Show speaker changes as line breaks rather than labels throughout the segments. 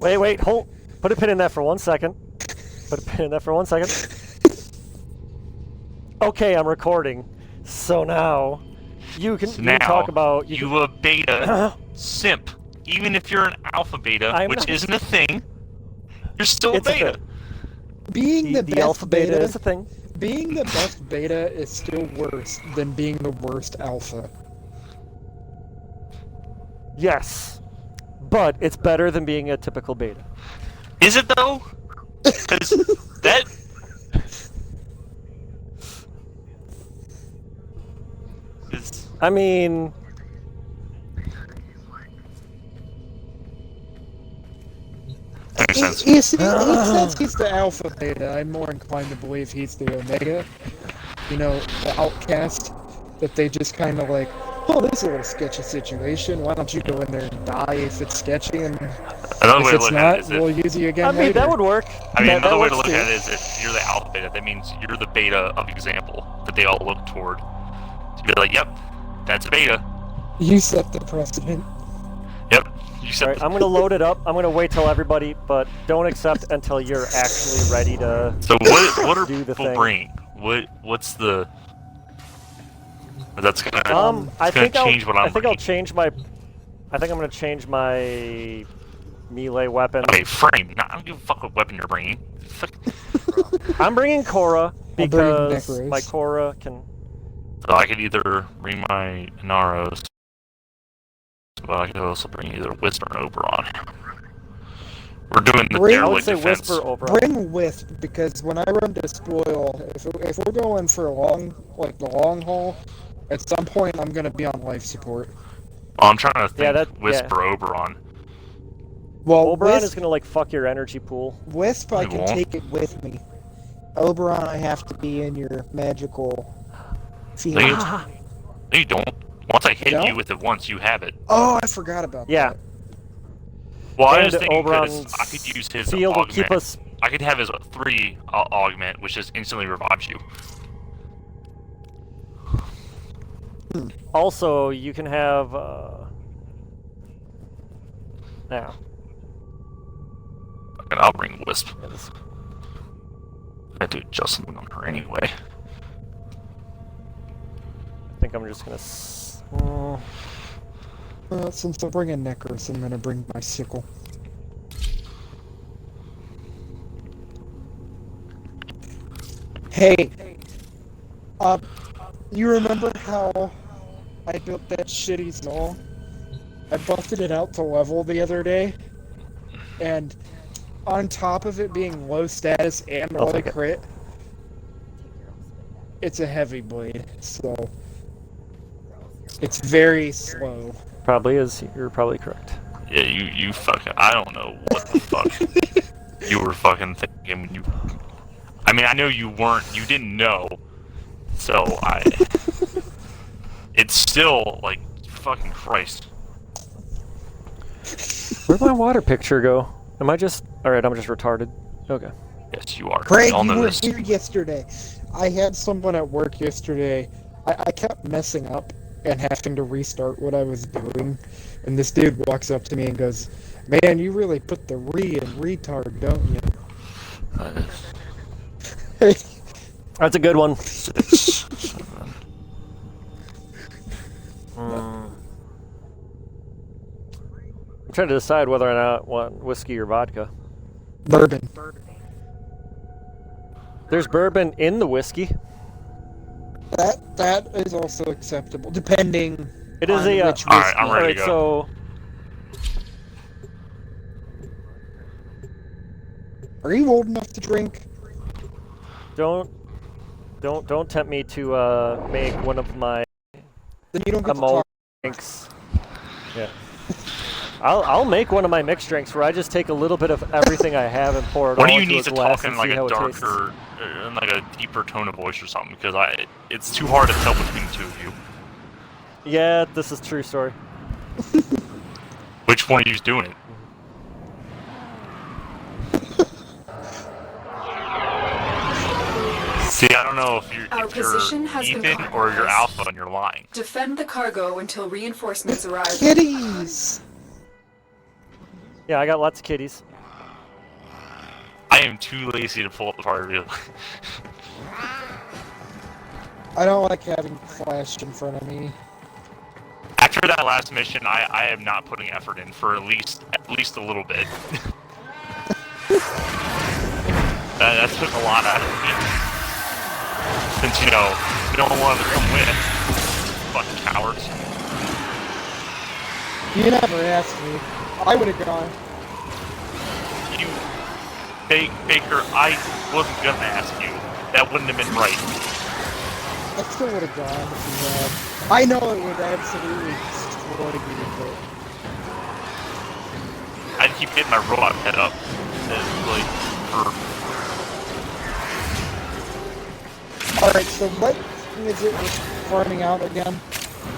Wait, hold. Put a pin in that for 1 second. Put a pin in that for 1 second. Okay, I'm recording. So now, you can talk about...
You a beta simp. Even if you're an alpha beta, which isn't a thing, you're still a beta.
Being the best
alpha beta is a thing.
Being the best beta is still worse than being the worst alpha.
Yes, but it's better than being a typical beta.
Is it though? Because that... is...
I mean...
Since he's the alpha beta, I'm more inclined to believe he's the omega. You know, the outcast that they just kind of like, oh, this is a little sketchy situation. Why don't you go in there and die if it's sketchy, and if it's not, we'll use you again later.
That would work.
I mean, another way to look at it is if you're the alpha beta, that means you're the beta of example that they all look toward. To be like, yep, that's a beta.
You set the precedent.
Yep.
Alright, I'm gonna load it up. I'm gonna wait till everybody, but don't accept until you're actually ready to.
So what are
do the
people
thing.
bringing? What's the? That's gonna.
I think
change what I'm.
I think I'll change my. I think I'm gonna change my melee weapon.
Okay, frame. Nah, I don't give a fuck what weapon you're bringing.
I'm bringing Korra because my Korra can.
So I could either bring my Inaros. But I could also bring either Whisper or Oberon. We're doing the derelict defense.
Bring Wisp, because when I run to spoil, if we're going for the long haul, at some point I'm gonna be on life support.
Well, I'm trying to think Whisper Oberon.
Well,
Oberon is gonna like fuck your energy pool.
Wisp, I can take it with me. Oberon, I have to be in your magical field.
No, you don't. Once I hit you with it once, you have it.
Oh, I forgot about that.
Well, I was thinking because I could use his augment.
Keep us...
I could have his 3 augment, which just instantly revives you.
Also, you can have... Now.
And I'll bring Wisp. I have to adjust something on her anyway.
I think I'm just gonna...
since I'm bringing Necros, I'm gonna bring my sickle. Hey, you remember how I built that shitty Zol? I busted it out to level the other day, and on top of it being low status and early crit, it's a heavy blade, so it's very slow.
Probably is. You're probably correct.
Yeah, you fucking... I don't know what the fuck you were fucking thinking when you... I mean, I know you weren't... You didn't know. So, it's still, like, fucking Christ.
Where'd my water picture go? Am I just... Alright, I'm just retarded. Okay.
Yes, you are.
Craig, you were here yesterday. I had someone at work yesterday. I kept messing up and having to restart what I was doing, and this dude walks up to me and goes, "Man, you really put the re in retard, don't you?"
That's a good one. I'm trying to decide whether or not I want whiskey or vodka.
Bourbon.
There's bourbon in the whiskey.
That is also acceptable, depending.
It is a.
Which
Alright, I'm ready to go.
So.
Are you old enough to drink?
Don't tempt me to make one of my.
Then you don't get to talk.
Drinks. Yeah. I'll make one of my mixed drinks where I just take a little bit of everything I have and pour it all into a glass and see how it tastes.
In like a deeper tone of voice or something, because it's too hard to tell between the two of you.
Yeah, this is true story.
Which one of you's doing it? See, I don't know if you're Ethan or you're Alpha and you're lying.
Defend the cargo until reinforcements arrive.
Kitties!
Yeah, I got lots of kitties.
I am too lazy to pull up the fire wheel.
I don't like having flash in front of me.
After that last mission, I am not putting effort in for at least a little bit. That took a lot out of me. Since, you know, no one wanted to come with. Fucking cowards.
You never asked me. I would have gone.
You... Baker, I wasn't gonna ask you. That wouldn't have been right.
I still would have gone if you had. I know it would absolutely destroy you, but...
I'd keep getting my robot head up. Like,
Alright, so what is it with farming out again?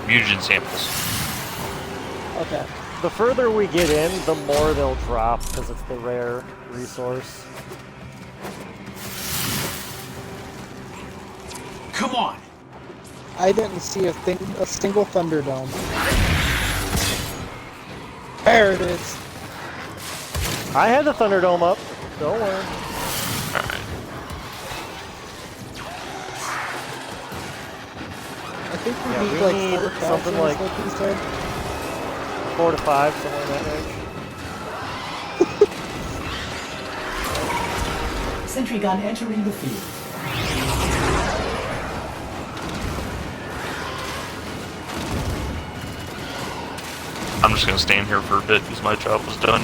mutagen samples.
Okay.
The further we get in, the more they'll drop, because it's the rare resource.
Come on!
I didn't see a single Thunderdome. There it is.
I had the Thunderdome up. Don't worry.
Alright.
I think we
Yeah,
need
we
like
need
4
something like-
he said.
4 to 5, somewhere in that range.
Sentry gun entering the field.
I'm just gonna stand here for a bit because my job was done.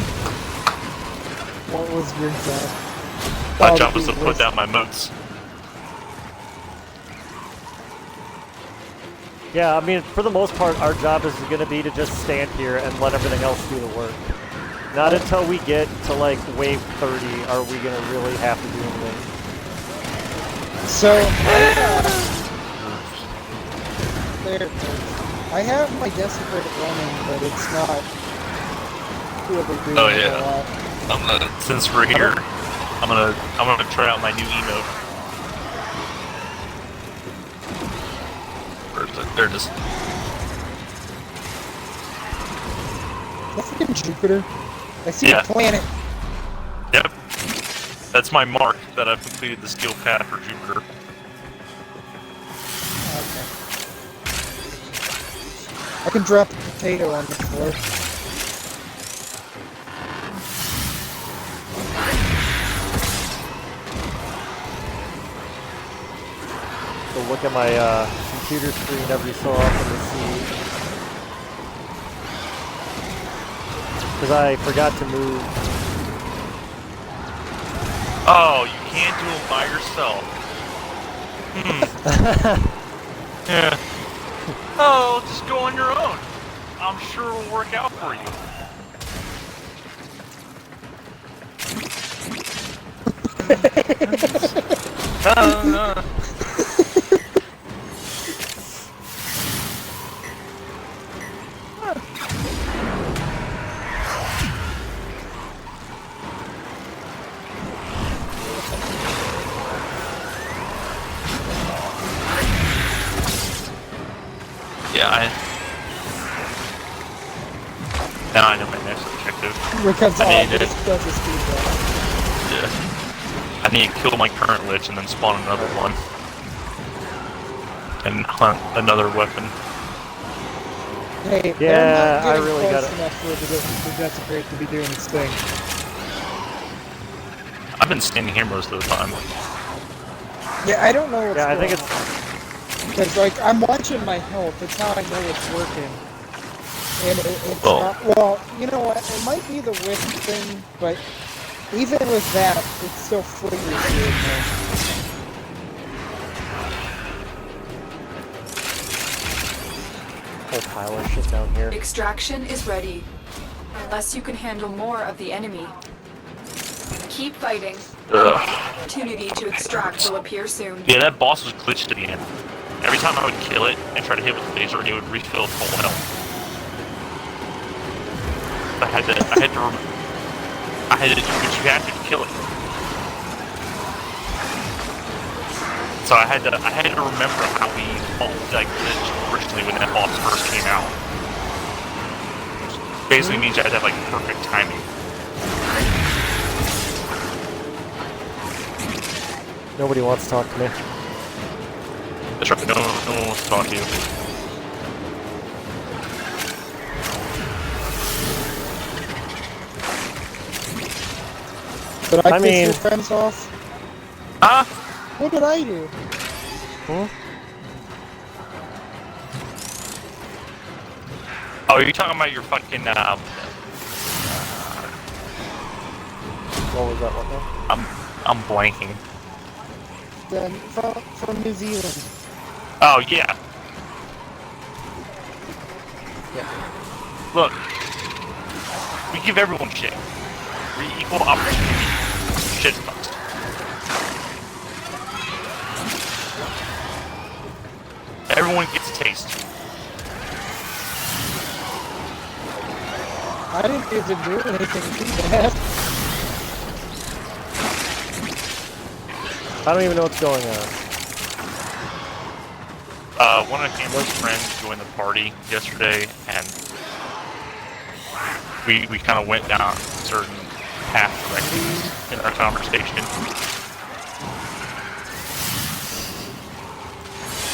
What was your job?
My
Oh,
job was to
the
put down my moats.
Yeah, I mean, for the most part, our job is going to be to just stand here and let everything else do the work. Not until we get to, like, wave 30 are we going to really have to do anything.
So, there. I have my desecrated running, but it's not really doing
Oh,
a
yeah.
lot.
I'm gonna, since we're here, I'm gonna try out my new emote. Where's it? There it is.
That's freaking Jupiter. I see
Yeah.
a planet.
Yep. That's my mark that I've completed the skill path for Jupiter.
Okay. I can drop a potato on the floor.
So look at my computer screen every so often to see. Because I forgot to move.
Oh, you can't do it by yourself. Yeah. Oh, just go on your own. I'm sure it'll work out for you. Yeah, now I know my next objective.
Because
I
all
need
this
it.
does is do that.
Yeah. I need to kill my current lich and then spawn another one. And hunt another weapon.
Hey,
Yeah,
they're
I
not
really
getting
gotta-
close enough for the Desecrate to be doing its thing.
I've been standing here most of the time.
Yeah, I don't know what's
Yeah, I
going
think it's...
on. Because, like, I'm watching my health. That's how I know it's working. And it's
Oh.
not... Well, you know what? It might be the wisp thing, but even with that, it still flickers here and there.
Whole pile of shit down here.
Extraction is ready. Unless you can handle more of the enemy. Keep fighting.
Ugh.
Opportunity to extract will appear soon.
Yeah, that boss was glitched to the end. Every time I would kill it and try to hit with the laser, it would refill full health. I had to, but you have to kill it. So I had to remember how we fought that glitch originally when that boss first came out. Basically means you had to have like perfect timing.
Nobody wants to talk to me.
That's right, no one wants to talk to you.
Did I
I
piss
mean-
your friends off?
Ah!
What did I do?
Hmm?
Oh, are you talking about your fucking,
What was that one? Now?
I'm blanking.
Then from New Zealand.
Oh, yeah.
Yeah.
Look. We give everyone shit. We equal opportunity. Shit sucks. Everyone gets a taste.
I didn't even do anything to that.
I don't even know what's going on.
One of Campbell's friends joined the party yesterday, and we kind of went down a certain path directly in our conversation.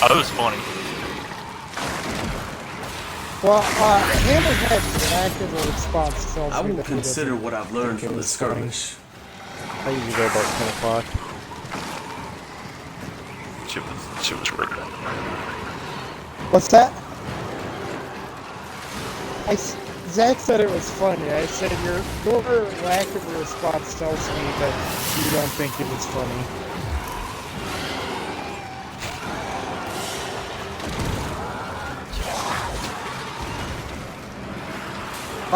Oh, it was funny.
Well, Hammerhead's active response tells
I
me
will
that he
consider
doesn't
what I've learned
think
from
it
the
was funny.
skirmish.
I usually go about 10 o'clock.
Shit was rigged.
What's that? Zach said it was funny. I said your lack of a response tells me that you don't think it was funny.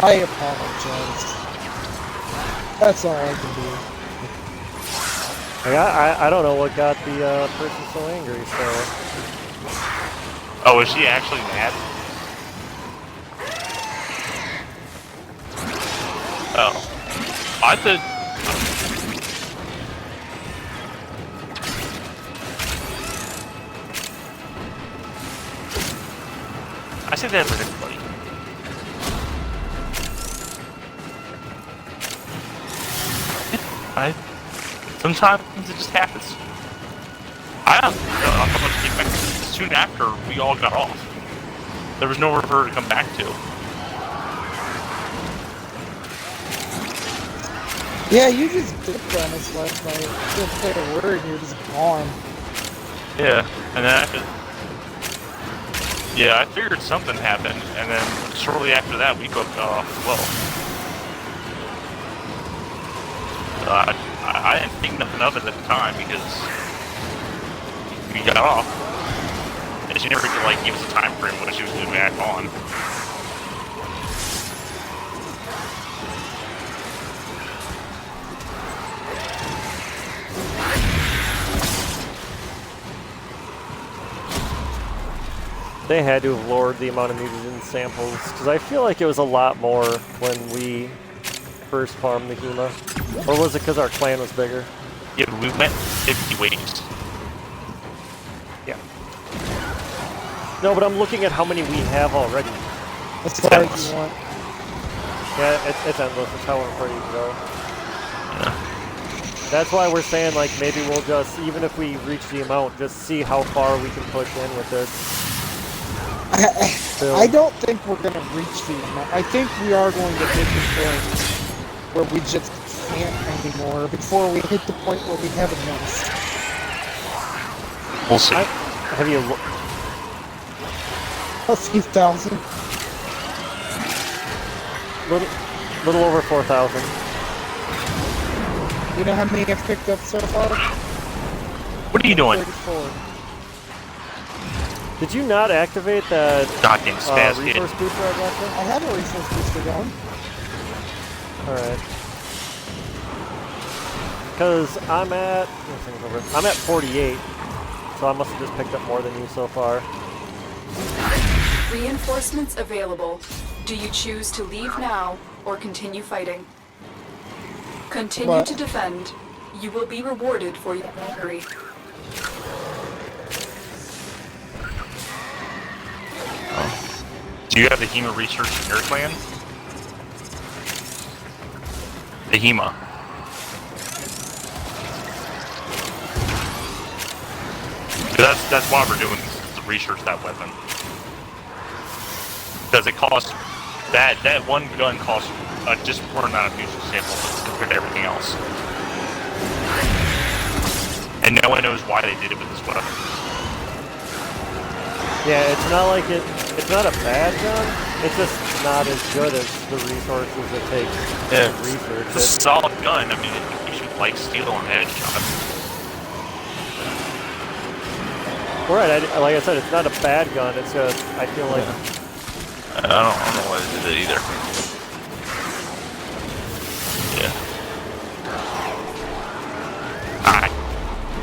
I apologize. That's all I can do.
Like, I don't know what got the person so angry, so...
Oh, is she actually mad? Oh. I thought... I say that for everybody. Sometimes it just happens. I don't know how much came back soon after we all got off. There was nowhere for her to come back to.
Yeah, you just dipped on us last night. You didn't say a word, and you're just gone.
Yeah, and then I figured something happened, and then shortly after that we both got off as well. I didn't think nothing of it at the time because we got off. And she never could like give us a time frame when she was going back on.
They had to have lowered the amount of mutagen samples, because I feel like it was a lot more when we first farmed the Hema. Or was it because our clan was bigger?
Yeah, we went 50 waves.
Yeah. No, but I'm looking at how many we have already.
As far as you want.
Yeah, it's endless. It's however far you can go.
Yeah.
That's why we're saying, like, maybe we'll just, even if we reach the amount, just see how far we can push in with this.
I don't think we're going to reach the amount. I think we are going to hit the point where we just can't anymore before we hit the point where we have enough.
We'll see.
Have you...
A few thousand.
Little over 4,000.
You know how many I've picked up so far?
What are you doing?
34.
Did you not activate that
Goddamn spaz kid.
resource booster I got you?
I have a resource booster going.
Alright. Because I'm at... I'm at 48, so I must have just picked up more than you so far.
Reinforcements available. Do you choose to leave now or continue fighting? Continue
What?
to defend. You will be rewarded for your bravery.
Do you have the Hema research in your clan? The Hema. That's why we're doing this, is to research that weapon. Because it costs that one gun costs a disproportionate amount of fusion samples compared to everything else. And no one knows why they did it with this weapon.
Yeah, it's not like it's not a bad gun, it's just not as good as the resources it takes to research
It's a solid gun. I mean, it gives you light steel and headshot.
Right, like I said, it's not a bad gun, it's just, I feel like...
I don't know why they did it either. Yeah.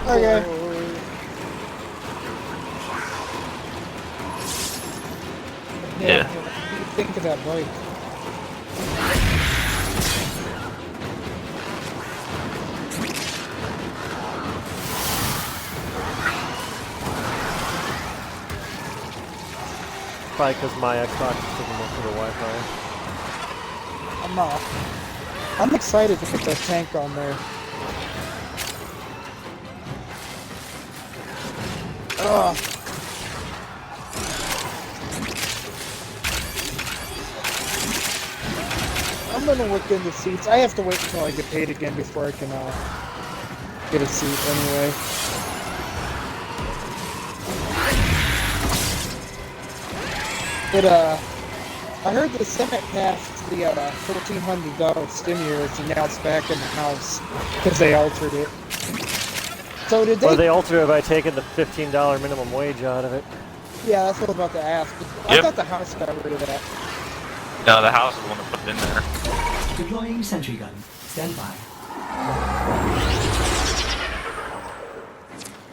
Alright.
Okay.
Yeah.
What do you think of that bike?
Probably because my Xbox is taking most of the Wi-Fi.
I'm excited to put that tank on there. Ugh. I'm gonna look into seats. I have to wait until I get paid again before I can get a seat anyway. I heard the Senate passed the $1,400 stimulus, and now it's back in the House because they altered it. So did they?
Or they altered it by taking the $15 minimum wage out of it.
Yeah, that's what I was about to ask. I thought the House got rid of that.
No, the house is the one that put it in there.
Deploying sentry gun. Stand by.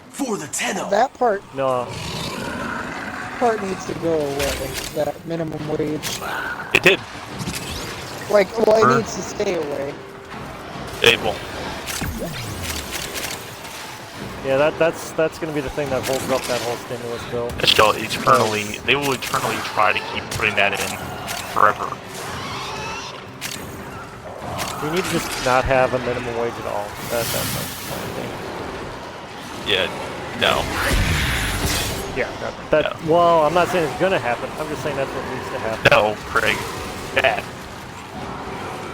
For the tenno.
That part
No,
needs to go away. That minimum wage.
It did.
Like, well, it needs to stay away.
It won't.
yeah, that's going to be the thing that holds up that whole stimulus bill.
They will eternally try to keep putting that in forever.
You need to just not have a minimum wage at all. That's the only thing.
Yeah, no.
Yeah, that. Well, I'm not saying it's gonna happen. I'm just saying that's what needs to happen.
No, Craig. Bad.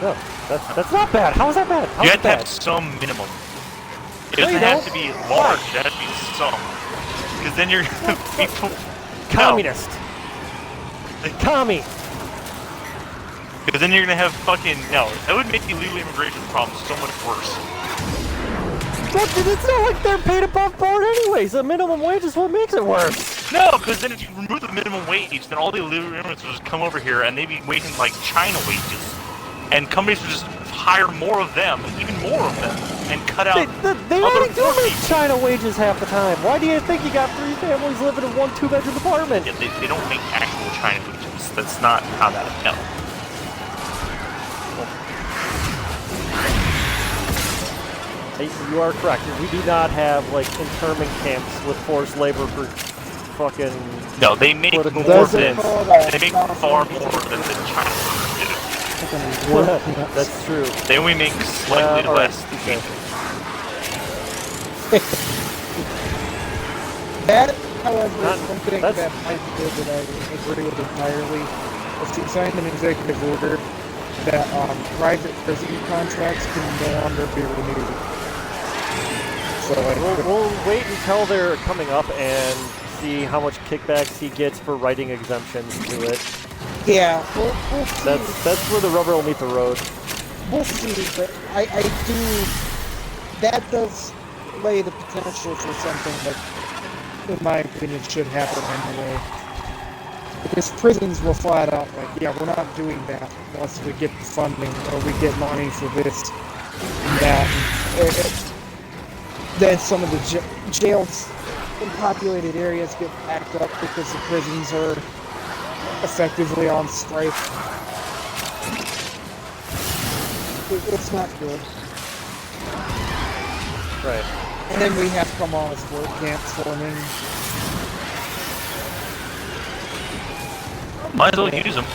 No, that's not bad. How is that bad? How
You
is
have
it
to
bad?
have some minimum. It
No,
doesn't
you
have
don't.
to be large. It has to be some. Because then you're people.
Communist. Commie.
Because then you're gonna have fucking That would make the illegal immigration problem so much worse.
But it's not like they're paid above board anyways. The minimum wage is what makes it worse.
No, because then if you remove the minimum wage, then all the illegal immigrants will just come over here and they'd be making like China wages, and companies would just hire more of them, even more of them, and cut out.
They already do make China wages half the time. Why do you think you got 3 families living in 1 2-bedroom apartment?
Yeah, they don't make actual China wages. That's not how that. No.
You are correct. We do not have like internment camps with forced labor for fucking.
No, they make more
political
than
dissidents.
they make far more than the China workers do.
That's true.
They only make slightly
all right,
less.
okay.
That, however,
Not-
is one thing
that's-
that might be good that I agree with entirely. Is to sign an executive order that private prison contracts can no longer be renewed. So
We'll wait until they're coming up and see how much kickbacks he gets for writing exemptions to it.
yeah, we'll see.
That's where the rubber will meet the road.
We'll see, but I do. That does lay the potential for something that, in my opinion, should happen anyway. Because prisons will flat out like, yeah, we're not doing that unless we get the funding or we get money for this and that. Then some of the jails in populated areas get packed up because the prisons are effectively on strike. It's not good.
Right.
And then we have Kamal's work camps forming.
Might as well use them.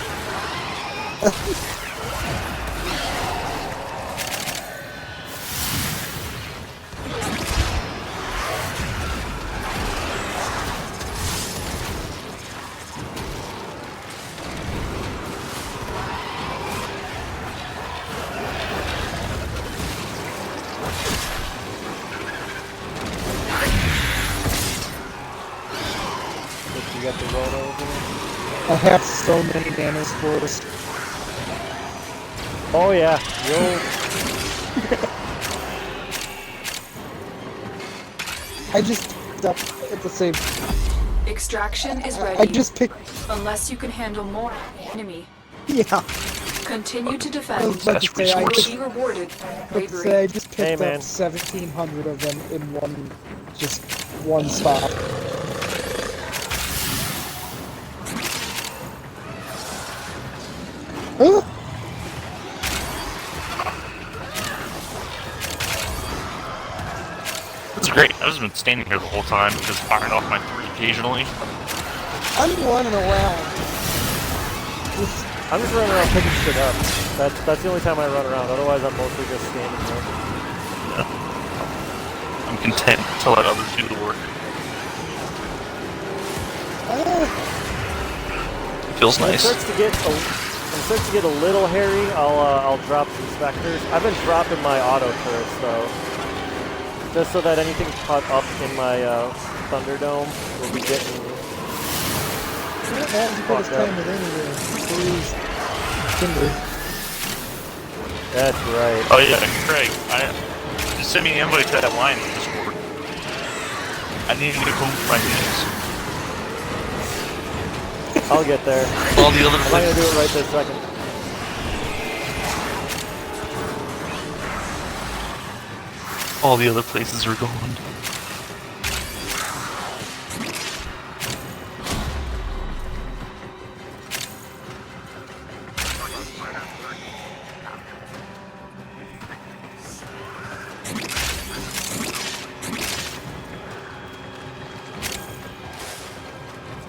got the road over.
I have so many nanospores.
Oh yeah, you'll...
I just picked up at the same.
Extraction is ready.
I just picked.
Unless you can handle more of the enemy.
Yeah.
Continue to
I
defend.
was about to say I
You will
just.
be rewarded for
Let's
bravery.
say I just
Hey,
picked
man.
up 1,700 of them in one spot. Huh?
It's great. I've just been standing here the whole time, just firing off my 3 occasionally.
I'm running around. Just,
I'm just running around picking shit up. That's the only time I run around. Otherwise, I'm mostly just standing there.
I'm content to let others do the work. Feels
When it
nice.
starts to get a little hairy, I'll drop some specters. I've been dropping my auto turrets though, just so that anything caught up in my Thunderdome will be getting.
Not bad to put his
Fuck up.
time with anywhere. Please. Timber.
That's right.
Oh yeah, Craig, just send me an invite to that line in Discord. I need to go my names.
I'll get there.
All the other
I'm not gonna do
places.
it right this second.
All the other places are gone.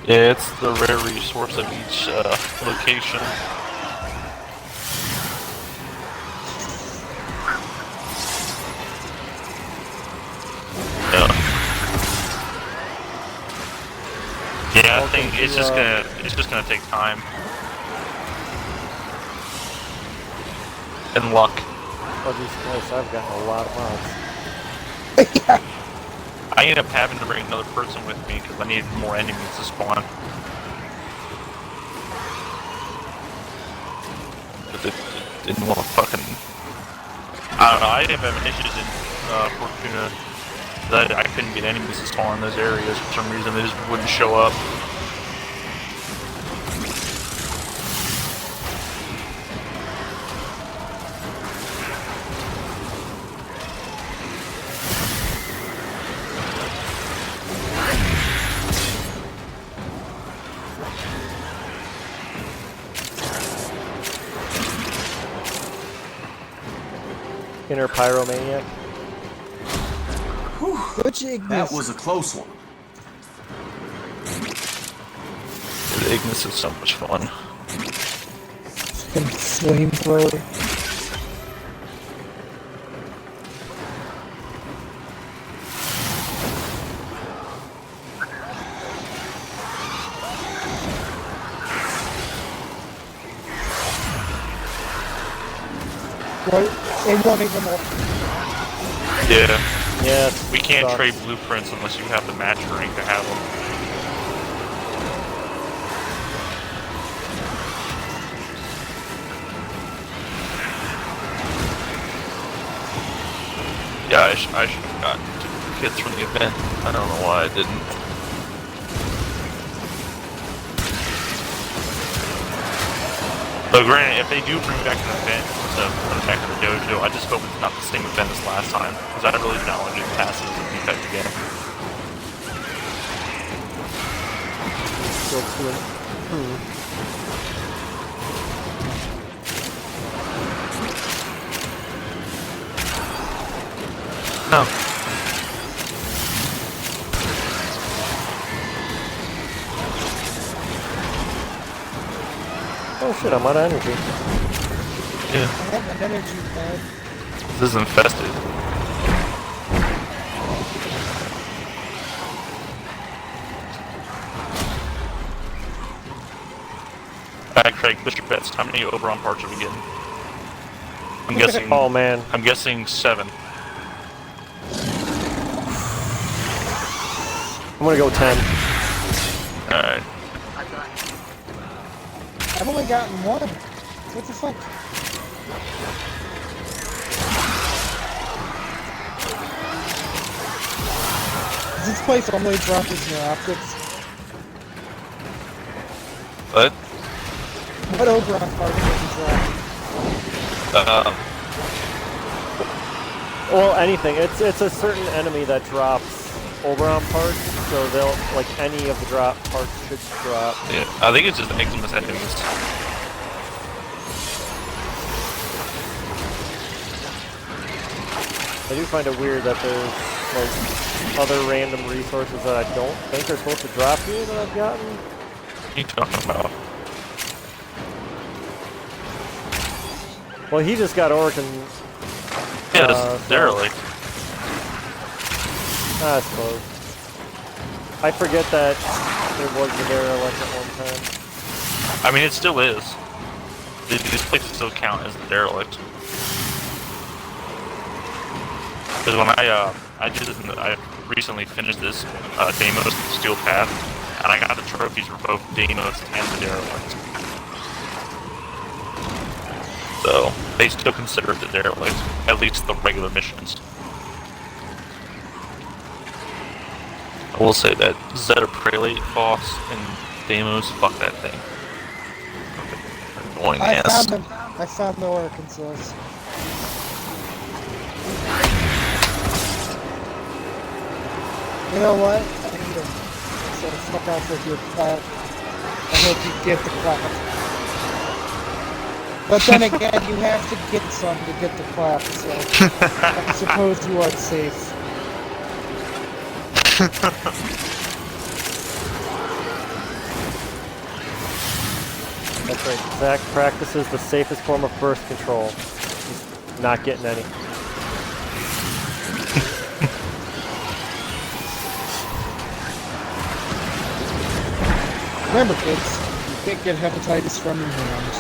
Yeah, it's the rare resource of each location. Yeah, I think it's just gonna take time and luck.
Oh Jesus Christ, I've gotten a lot of mods.
I ended up having to bring another person with me because I needed more enemies to spawn. But it didn't want to fucking. I don't know. I ended up having issues in Fortuna that I couldn't get enemies to spawn in those areas for some reason. They just wouldn't show up.
Inner Pyromaniac.
Which Ignis?
That was a close one.
The Ignis is so much fun.
Flamethrower. Right? It won't even look.
Yeah.
Yeah.
We can't
sucks.
trade blueprints unless you have the match rank to have them. Yeah, I should have gotten duplicates from the event. I don't know why I didn't. But granted, if they do bring back an event to put it back in the dojo, I just hope it's not the same event as last time, because I really don't want to do passes and defect again.
Still doing.
No.
Oh shit, I'm out of energy.
Yeah.
I have an energy pad.
This is infested. Alright, Craig, push your bets. How many Oberon parts are we getting? I'm guessing.
Oh man.
I'm guessing 7.
I'm gonna go 10.
Alright.
I've only gotten one. What the fuck? Does this place only drop his new optics?
What?
What Oberon part does he drop?
Well, anything. It's a certain enemy that drops Oberon parts, so they'll like any of the drop parts should drop.
Yeah, I think it's just Eximus enemies.
I do find it weird that there's like other random resources that I don't think are supposed to drop here that I've gotten.
What are you talking about?
Well, he just got Orc and
Yeah, this is derelict.
I suppose. I forget that it was the derelict at one time.
I mean, it still is. These places still count as the derelict. Because when I did this, I recently finished this Deimos Steel Path, and I got the trophies for both Deimos and the derelict. So they still consider it the derelict, at least the regular missions. I will say that Zeta Prelate boss and Deimos, fuck that thing. Annoying ass.
I found the Arkansas. You know what? I need him. So fuck off with your clout. I hope you get the clout. But then again, you have to get some to get the clout, so I suppose you are safe.
That's right. Zack practices the safest form of birth control. He's not getting any.
Remember, kids, you can't get hepatitis from your hands.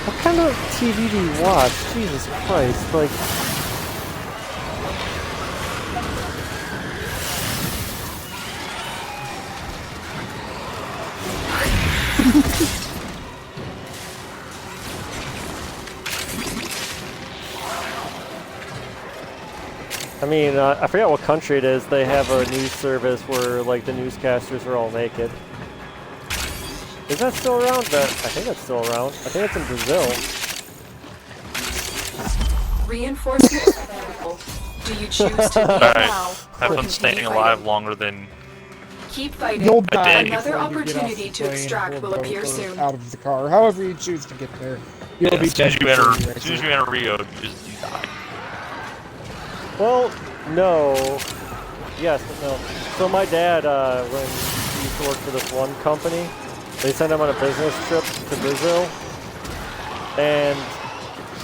What kind of TV do you watch? Jesus Christ, like... I mean, I forget what country it is. They have a news service where, like, the newscasters are all naked. Is that still around? I think that's still around. I think it's in Brazil.
Reinforcements available. Do you choose to leave now?
Have fun staying alive longer than...
Keep fighting.
You'll die
Another
before you get off
opportunity
the
to
plane
extract
or
will
boat
appear
or
soon.
out of the car. However you choose to get there. You'll
Yeah,
be
as soon as
dead
you
before
enter,
you
as soon as you enter Rio, you die.
Well, no. Yes, but no. So my dad, when he used to work for this one company, they sent him on a business trip to Brazil, and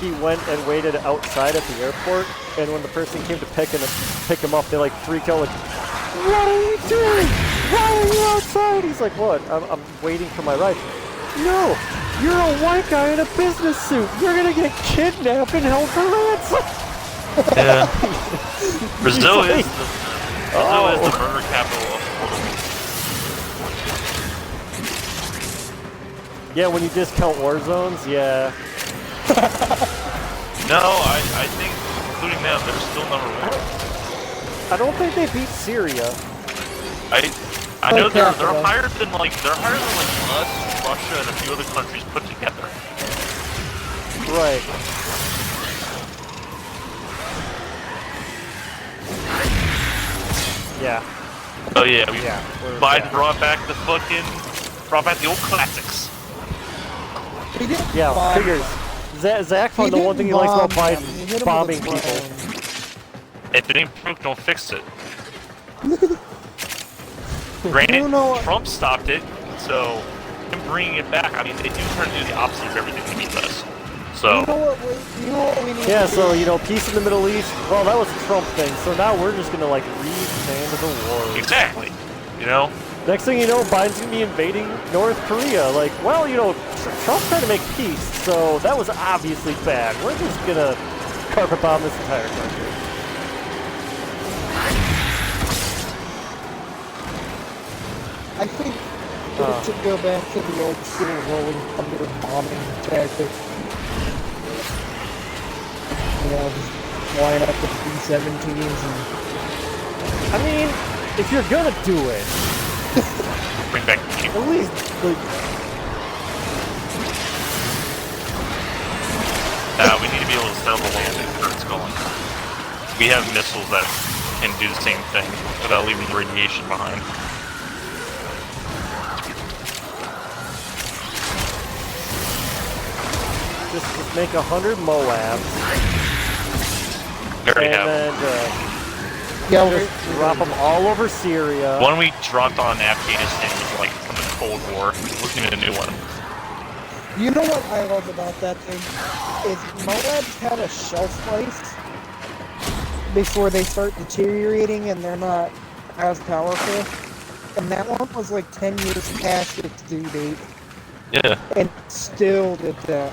he went and waited outside at the airport, and when the person came to pick him up, they like freaked out, like, "What are you doing? Why are you outside?" He's like, "What? I'm waiting for my ride." "No, you're a white guy in a business suit. You're gonna get kidnapped and held for ransom."
Yeah. Brazil is the murder capital of the world.
Yeah, when you discount war zones, yeah.
No, I think, including them, they're still number one.
I don't think they beat Syria.
I know they're
capital.
higher than like us, Russia, and a few other countries put together.
Right. Yeah.
Oh yeah, Biden
yeah.
brought back the old classics.
He didn't
Yeah,
bomb-
figures. Zack found the one thing he likes about
bomb them. He hit
Biden,
him
bombing
with a
people.
drone.
If it ain't broke, don't fix it.
You
Granted,
know-
Trump stopped it, so him bringing it back, I mean, they do try to do the opposite of everything he does. So,
You know what we need
Yeah,
to
so,
do?
you know, peace in the Middle East, well, that was a Trump thing, so now we're just gonna, like, re-expand the war.
exactly. You know?
Next thing you know, Biden's gonna be invading North Korea. Like, well, you know, Trump's trying to make peace, so that was obviously bad. We're just gonna carpet bomb this entire country.
I think to go back to the old school rolling thunder bombing tactic. You know, just line up with B-17s and...
I mean, if you're gonna do it,
Bring back the
at least, like,
we need to be able to settle the landing where it's going. We have missiles that can do the same thing without leaving radiation behind.
just make 100 Moabs,
We already
and
have
then
Yeah,
just drop them all over Syria.
one we dropped on Afghanistan was like from the Cold War. It wasn't even a new one.
you know what I love about that thing? Is Moabs have a shelf life before they start deteriorating and they're not as powerful. And that one was like 10 years past its due date.
Yeah.
And still did that.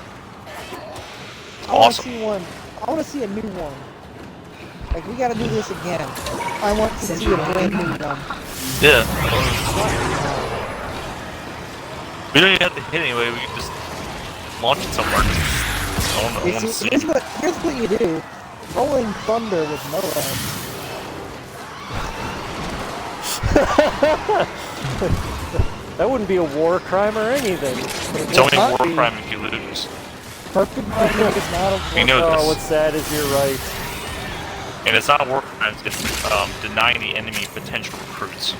I
Awesome.
want to see one. I want to see a new one. Like, we gotta do this again. I want to see a brand new one.
Yeah. We don't even have to hit anyway. We can just launch it somewhere. I want to see.
Here's what you do. Rolling Thunder with Moab.
That wouldn't be a war crime or anything.
It's only
not
war
be.
crime if you lose.
Perfect Thunder is not a
We know
Oh,
this.
what's sad is you're right.
And it's not war crimes, it's denying the enemy potential recruits.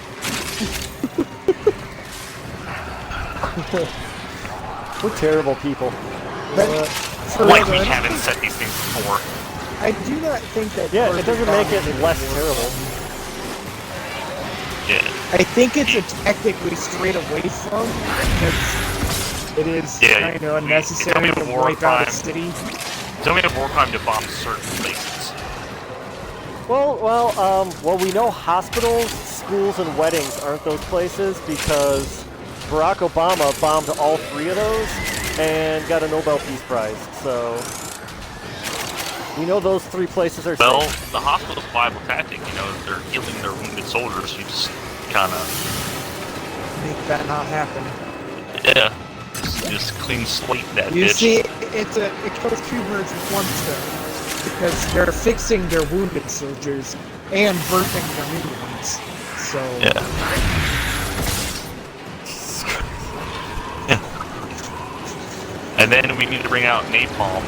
We're terrible people.
But for
Like we
real,
haven't said these things before.
I do not think that.
Yeah, it
Perfect
doesn't make it
Thunder-
less terrible.
Yeah.
I think it's a tactic we strayed away from because it is
Yeah,
kind of
we-
unnecessary
tell me
to
the war
wipe out a
crime.
city.
It's only a war crime to bomb certain places.
Well, we know hospitals, schools, and weddings aren't those places because Barack Obama bombed all 3 of those and got a Nobel Peace Prize. So we know those 3 places are
Well,
safe.
the hospital's viable tactic, you know, they're healing their wounded soldiers. You just kind of,
Make that not happen.
yeah, just clean slate that
You
bitch.
see, it kills 2 birds with 1 stone because they're fixing their wounded soldiers and birthing their new ones. So
Yeah. And then we need to bring out napalm,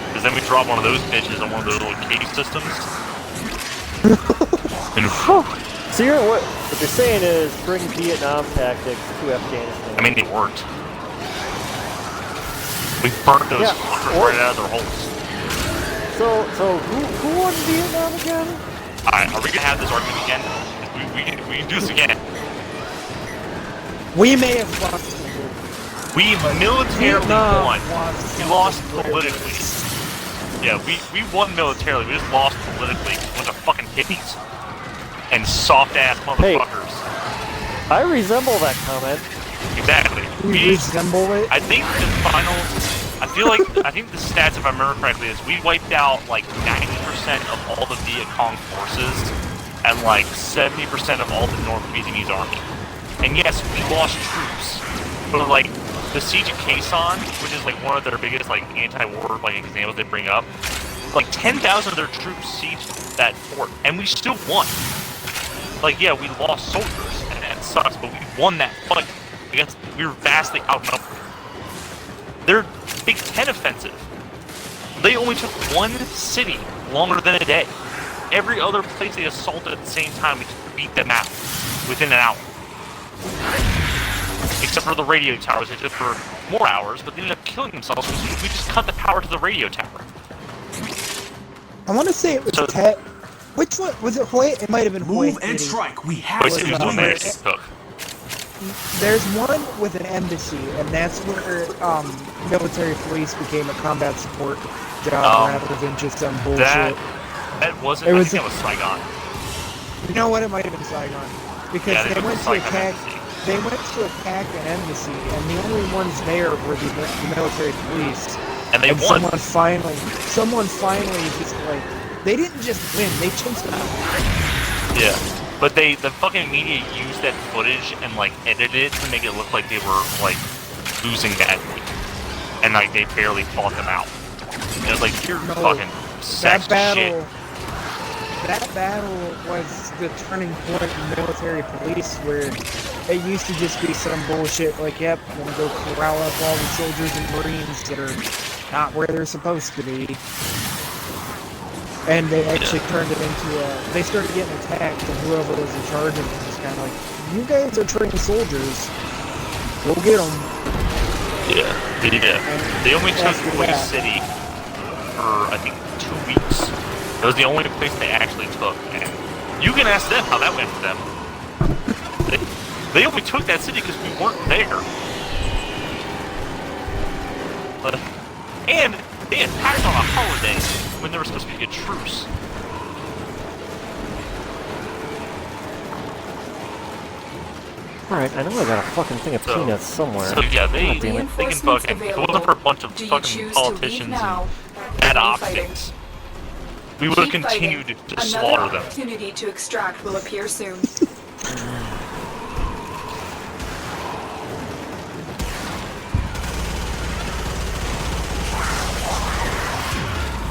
because then we drop one of those bitches on one of those little cave systems. And,
So what you're saying is bring Vietnam tactics to Afghanistan.
I mean, it worked. We burnt those
Yeah,
fuckers
or-
right out of their holes.
So who won Vietnam again?
Alright, are we gonna have this argument again? We can do this again.
we may have lost. the war.
We militarily
Vietnam
won.
lost
We lost
some
politically. Yeah, we won militarily. We just lost politically. A bunch of fucking hippies and soft-ass motherfuckers.
I resemble that comment.
Exactly.
We resemble it.
I think the final. I think the stats, if I remember correctly, is we wiped out like 90% of all the Viet Cong forces and like 70% of all the North Vietnamese army. And yes, we lost troops, but like the siege of Khe Sanh, which is like one of their biggest like anti-war like examples they bring up, like 10,000 of their troops sieged that fort, and we still won. Like, yeah, we lost soldiers, and that sucks, but we won that fight. I guess we were vastly outnumbered. Their Big Ten offensive, they only took 1 city longer than a day. Every other place they assaulted at the same time, we just beat them out within an hour. Except for the radio towers, they took for more hours, but they ended up killing themselves because we just cut the power to the radio tower.
I want to say it was
So-
Tet. Which one was it? Hue? It might have been Hue
Move and
City.
strike. We have
But
was
it
to
was
the
when
do
they
this.
took.
There's one with an embassy, and that's where military police became a combat support job rather than just some bullshit.
That wasn't.
It
I
was-
think that was Saigon.
You know what? It might have been Saigon because
Yeah,
they
took
went
the
to
Saigon
attack.
embassy.
They went to attack an embassy, and the only ones there were the military police.
And they
And
won.
someone finally just like, they didn't just win, they chased them out.
Yeah. But the fucking media used that footage and like edited it to make it look like they were like losing badly, and like they barely fought them out. And it was like you're fucking sexist shit.
That battle was the turning point in military police, where it used to just be some bullshit like, yep, I'm gonna go corral up all the soldiers and marines that are not where they're supposed to be. And they actually turned it into they started getting attacked, and whoever was in charge of them was kind of like, you guys are trained soldiers, go get them.
Yeah. They only took Kuwait City for, I think, 2 weeks. It was the only place they actually took, and you can ask them how that went for them. They only took that city because we weren't there. And they attacked on a holiday when there was supposed to be a truce.
Alright, I know I got a fucking thing of peanuts somewhere.
So yeah, they
God
can fucking, if it wasn't for a bunch of fucking politicians and bad optics, we would have continued to slaughter them.
Another opportunity to extract will appear soon.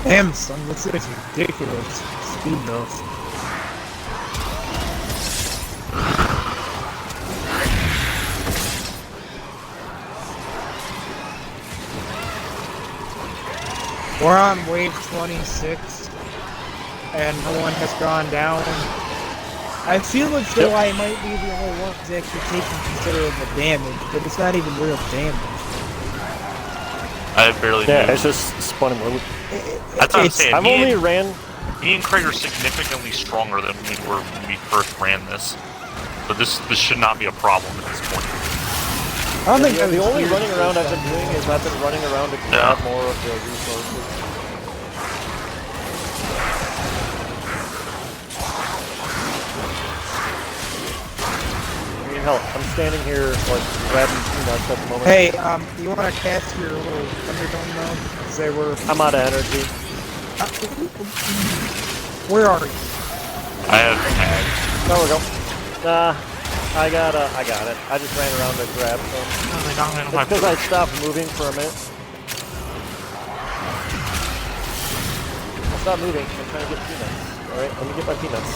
Damn, son, this is ridiculous. Speed buff. We're on wave 26, and no one has gone down. I feel as though I might be the only one who's actually taking considerable damage, but it's not even real damage.
I barely
Yeah,
knew.
it's just spun and moved.
That's what I'm saying.
I've only ran...
Me and Craig are significantly stronger than we were when we first ran this. So this should not be a problem at this point.
I don't think
The only running around I've been doing is I've been running around to grab more of the resources. I mean, hell, I'm standing here, like, grabbing peanuts at the moment.
Hey, you want to cast your little Thunderdome now? Because they were...
I'm out of energy.
Where are you?
I have tags.
There we go. I got it. I just ran around to grab some. It's because I stopped moving for a minute. I stopped moving. I'm trying to get peanuts. Alright, let me get my peanuts.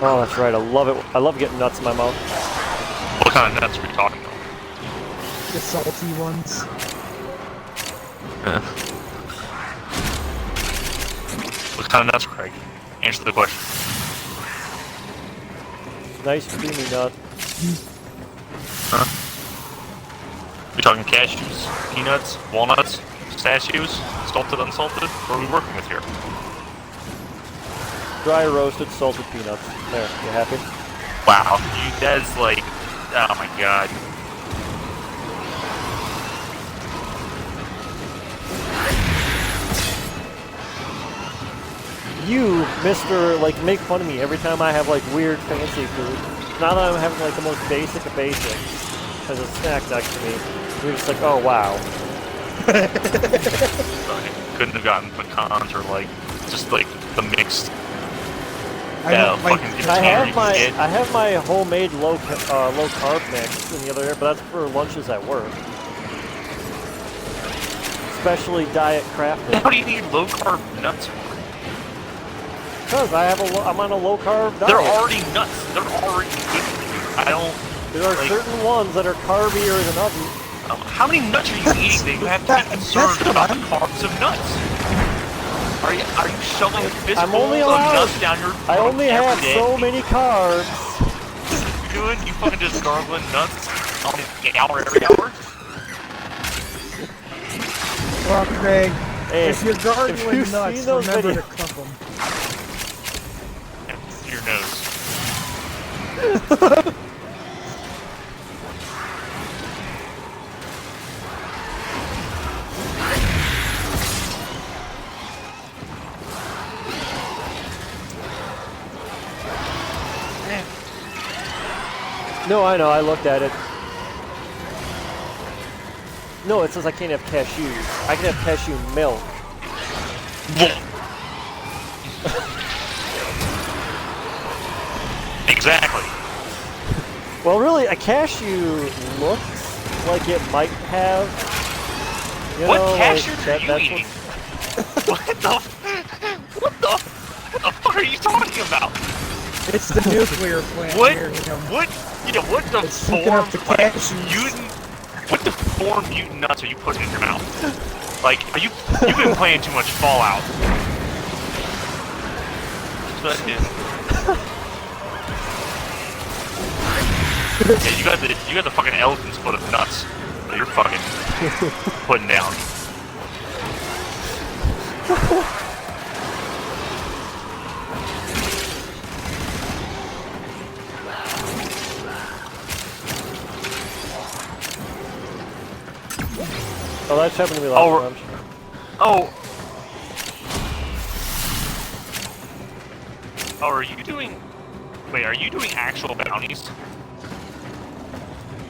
Oh, that's right. I love it. I love getting nuts in my mouth.
What kind of nuts are we talking about?
The salty ones.
Yeah. What kind of nuts, Craig? Answer the question.
Nice creamy nut.
Huh? We talking cashews, peanuts, walnuts, pistachios, salted, unsalted? What are we working with here?
Dry roasted salted peanuts. There, you happy?
Wow, that is like, oh my god.
You, Mr. like, make fun of me every time I have like weird fancy food. Now that I'm having like the most basic of basics as a snack next to me, you're just like, oh wow.
Couldn't have gotten pecans or like, just like the mixed.
I
have my homemade low carb mix in the other area, but that's for lunches at work. Especially diet crafting.
How do you need low carb nuts?
Because I'm on a low carb diet.
They're already nuts. They're already good for you. I don't.
There are certain ones that are carbier than others.
How many nuts are you eating that you have to be concerned about the carbs of nuts? Are you shoveling fistfuls of nuts down your throat
I only have
every day?
so many carbs.
What you're doing? You fucking just gargling nuts on an hour every hour?
Well, Craig,
Hey,
if you're gargling
if you've
nuts,
seen those
remember to
videos-
cup them.
Yeah, your nose.
No, I know, I looked at it. No, it says I can't have cashews. I can have cashew milk.
Exactly.
Well, really, a cashew looks like it might have. You
What
know,
cashews
like,
are you
that's
eating? What the fuck are you talking about?
It's the nuclear plant
What
here, you know.
what
It's sneaking up the cashews.
What deformed mutant nuts are you putting in your mouth? Like, you've been playing too much Fallout. That's what it is. Yeah, you got the fucking elephant's foot of nuts that you're fucking putting down.
Oh, that's happened to me last month.
Oh, are you doing... Wait, are you doing actual bounties?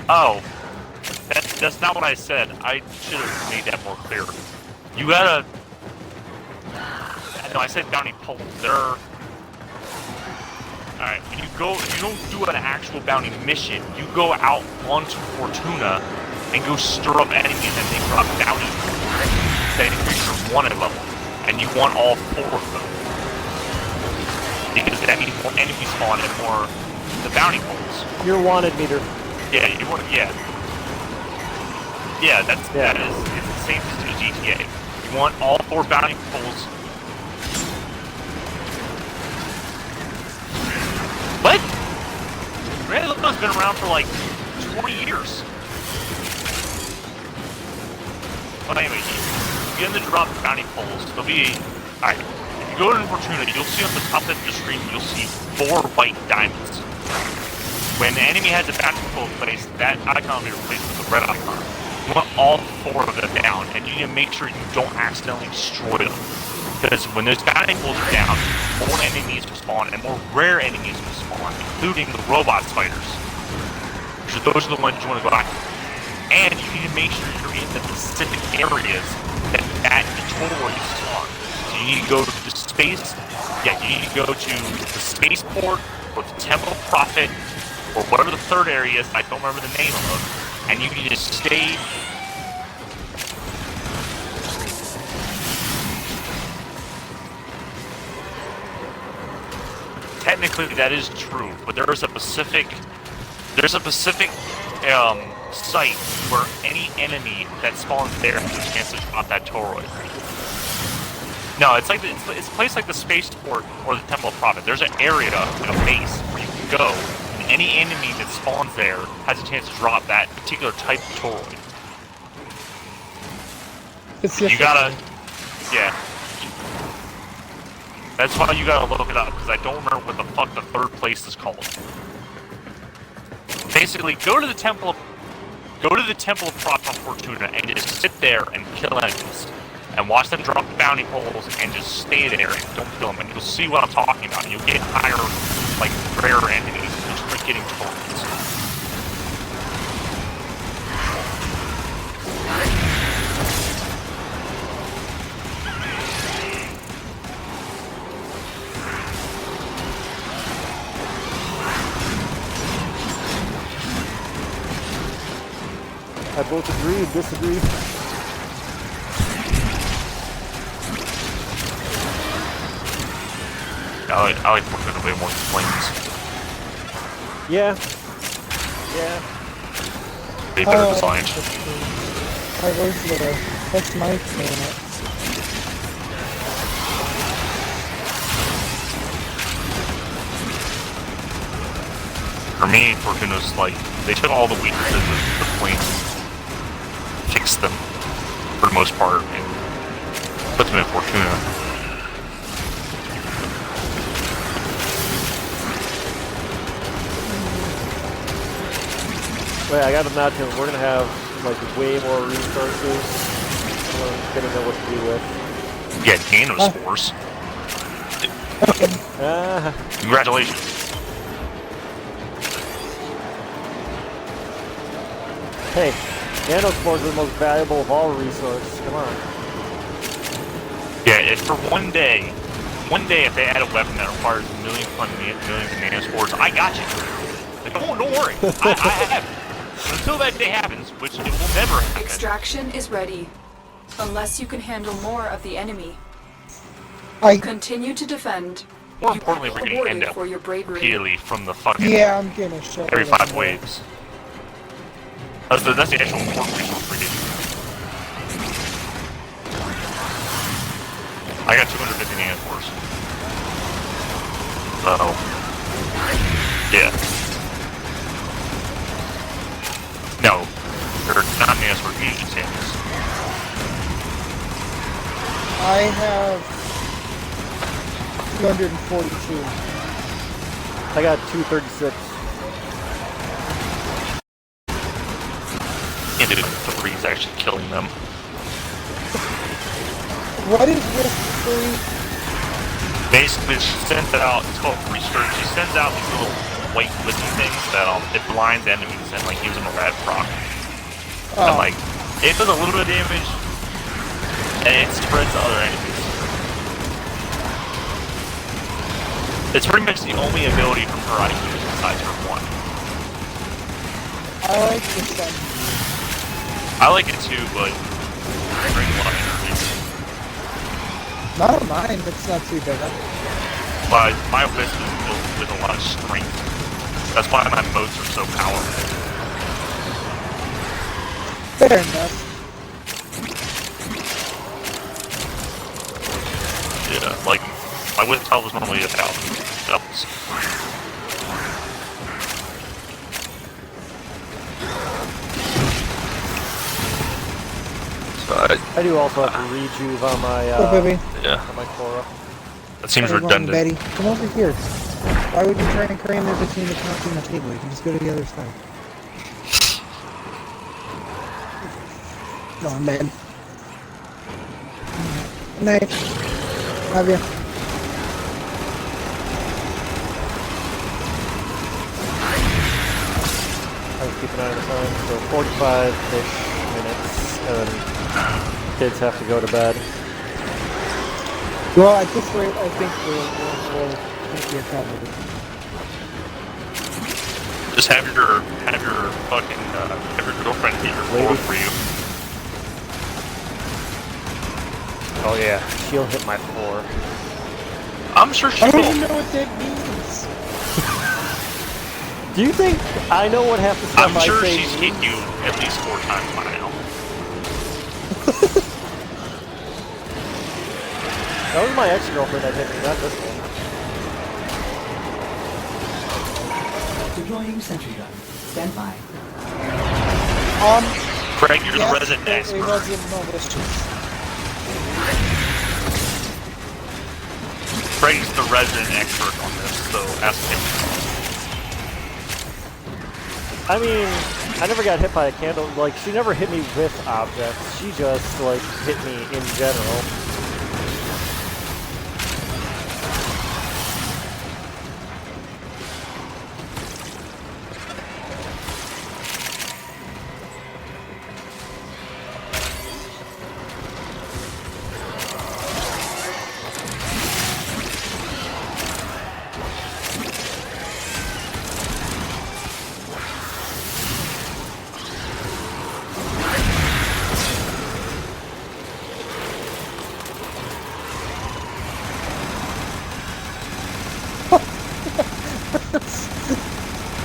Oh. That's not what I said. I should have made that more clear. You gotta... No, I said bounty poles. They're... Alright, when you don't do an actual bounty mission. You go out onto Fortuna and go stir up enemies and they drop bounties that increase your wanted level. And you want all 4 of them. Because that means more enemies spawn and more the bounty poles.
Your wanted meter.
Yeah, that is, it's the same as GTA. You want all 4 bounty poles. What? Grand Theft Auto's been around for like 20 years. But anyway, you get them to drop bounty poles. There'll be, alright, if you go to Fortuna, you'll see on the top of the screen, you'll see 4 white diamonds. When the enemy has a bounty pole placed, that icon will be replaced with a red icon. You want all 4 of them down, and you need to make sure you don't accidentally destroy them. Because when those bounty poles are down, more enemies will spawn, and more rare enemies will spawn, including the robot spiders. So those are the ones you want to go after. And you need to make sure you're in the specific areas that notorious spawn. So you need to go to the space, you need to go to the spaceport, or the Temple of Prophet, or whatever the third area is, I don't remember the name of, and you need to stay... Technically, that is true, but there's a specific site where any enemy that spawns there has a chance to drop that toroid. No, it's like it's a place like the spaceport or the Temple of Prophet. There's an area, a base where you can go, and any enemy that spawns there has a chance to drop that particular type of toroid. You gotta, yeah. That's why you gotta look it up, because I don't remember what the fuck the third place is called. Basically, go to the Temple of Prophet on Fortuna and just sit there and kill enemies. And watch them drop the bounty poles and just stay there and don't kill them. And you'll see what I'm talking about. And you'll get higher, like, rare enemies. You'll start getting tokens.
I both agree and disagree.
I like working a bit more planes.
Yeah. Yeah.
They better designed.
That's my planet.
For me, Fortuna's like, they took all the weaknesses of the planes, fixed them, for the most part, and put them in Fortuna.
Wait, I gotta imagine we're gonna have like way more resources. I'm gonna know what to do with.
Yeah, nanospores. Congratulations.
Hey, nanospores are the most valuable of all resources. Come on.
Yeah, it's for one day. one day if they add a weapon that requires millions of mana spores, I got you. Like, don't worry. I have it. Until that day happens, which it will never happen.
Extraction is ready. Unless you can handle more of the enemy.
I
Continue to defend.
More
You
importantly,
are
we're getting
rewarded
end up
for your bravery.
repeatedly from the fucking
yeah, I'm gonna show
every
you
5 waves. That's the actual important resource we're getting. I got 250 mana spores. So, yeah. No, they're not mana spores, mutant samples.
I have 242.
I got 236.
Into the 3 is actually killing them.
What is this 3?
Basically, she sends out, it's called Research, she sends out these little white blitzing things that it blinds enemies and like gives them a rad proc. And like, it does a little bit of damage, and it spreads to other enemies. It's pretty much the only ability from her I use besides her 1.
I like the sun.
I like it too, but it brings a lot of energy.
Not on mine, it's not too bad.
But my wisp is built with a lot of strength. That's why my modes are so powerful.
Fair enough.
Yeah, like, my wisp health is normally 1,000 levels. So
I do also have rejuve on my
baby.
yeah,
on my Cora.
that seems
Hey, Ronnie,
redundant.
Betty, come over here. Why would you try and cram in between the couch and the table? You can just go to the other side. Come on, man. Good night. Love you.
I was keeping an eye on the time, so 45-ish minutes, and then kids have to go to bed.
Well, at this rate, I think we'll make you covered.
Just have your fucking have your girlfriend hit your floor for you.
Oh yeah, she'll hit my floor.
I'm sure she
I don't
will.
even know what that means.
Do you think I know what half the stuff
I'm
I
sure
say
she's hit you at least 4 times by now.
That was my ex-girlfriend that hit me, not this one.
Deploying sentry gun. Stand by.
Craig, you're
yes,
the resident
it
expert.
wasn't malicious.
Craig's the resident expert on this, so ask him.
I mean, I never got hit by a candle. Like, she never hit me with objects. She just, like, hit me in general.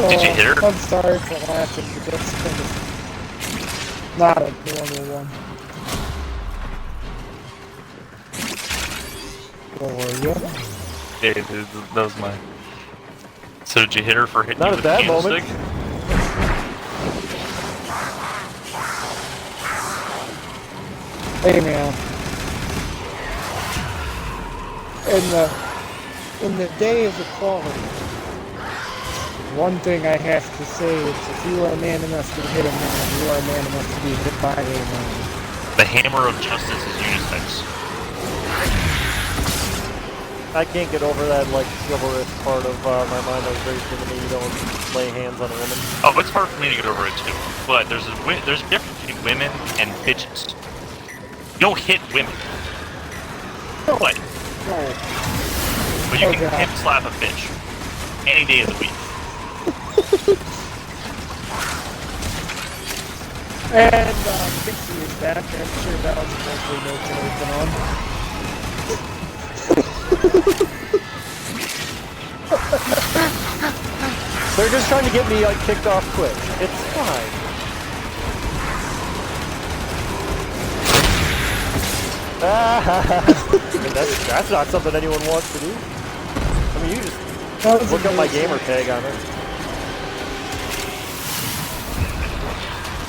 Did you hit her?
I'm sorry for laughing, but that's kind of not a normal one. Or you?
Yeah, that was mine. So did you hit her for hitting
Not
you
at
with
that
the
moment.
candlestick?
Hey man. In the day of equality, one thing I have to say is if you are man enough to hit a man, you are man enough to be hit by a man.
The hammer of justice is unisex.
I can't get over that, like, chivalrous part of my mind that was raised into me. You don't lay hands on a woman.
Oh, it's hard for me to get over it too. But there's a difference between women and bitches. You don't hit women.
No.
What?
No.
but you
Oh,
can
God.
hip slap a bitch any day of the week.
And Dixie is back. I'm sure that was mostly no been on.
They're just trying to get me like kicked off quick. It's fine. I mean, that's not something anyone wants to do. I mean, you just look up my gamer tag on it.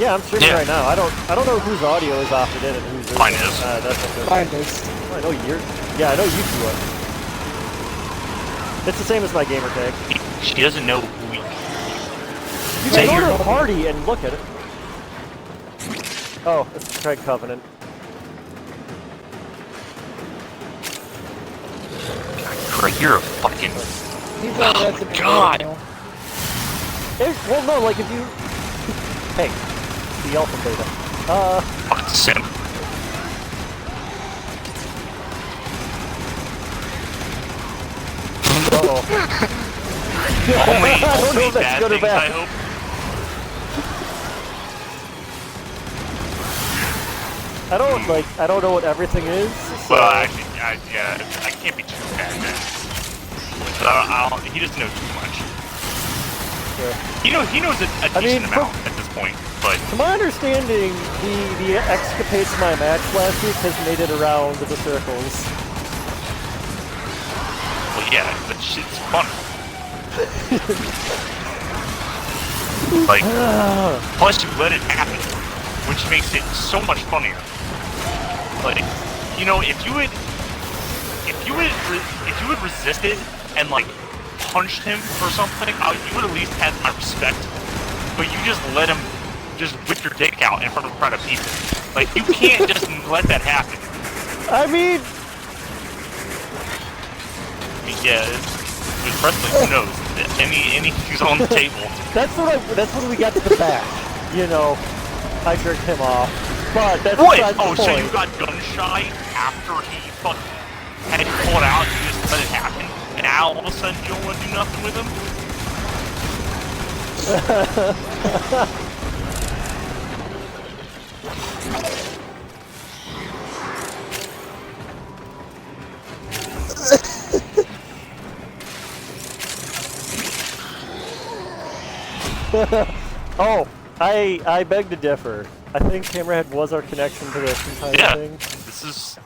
Yeah, I'm streaming right now. I don't know whose audio is opted in and whose isn't.
Mine is.
That's okay.
Mine is.
I know you're. Yeah, I know you two are. It's the same as my gamer tag.
She doesn't know who we.
You
Say
can go
your-
to a party and look at it. Oh, it's Craig Covenant.
Craig, you're a fucking.
He's on Resident
God.
Evil.
Well, no, like if you. Hey, the alpha beta.
Fucking simp.
Uh-oh.
Only
I don't know
only
if that's
bad
good or
things,
bad.
I hope.
I don't know what everything is. So.
Well, actually, yeah, I can't be too bad then. But he doesn't know too much.
Yeah.
He knows a decent amount at this point, but
To my understanding, the escapades of my match last week has made it around the circles.
well, yeah, that shit's fun. Like, plus you let it happen, which makes it so much funnier. Like, you know, if you had resisted and like punched him or something, you would at least had my respect. But you just let him just whip your dick out in front of a crowd of people. Like, you can't just let that happen.
I mean,
Yeah, with wrestling, who knows? Anything's on the table.
that's what we got to the back. You know, I jerked him off. But that's
Wait,
besides the
oh, so
point.
you got gun shy after he fucking had you pulled out and you just let it happen? And now all of a sudden you don't want to do nothing with him?
Oh, I beg to differ. I think Hammerhead was our connection to this entire
Yeah,
thing.
this is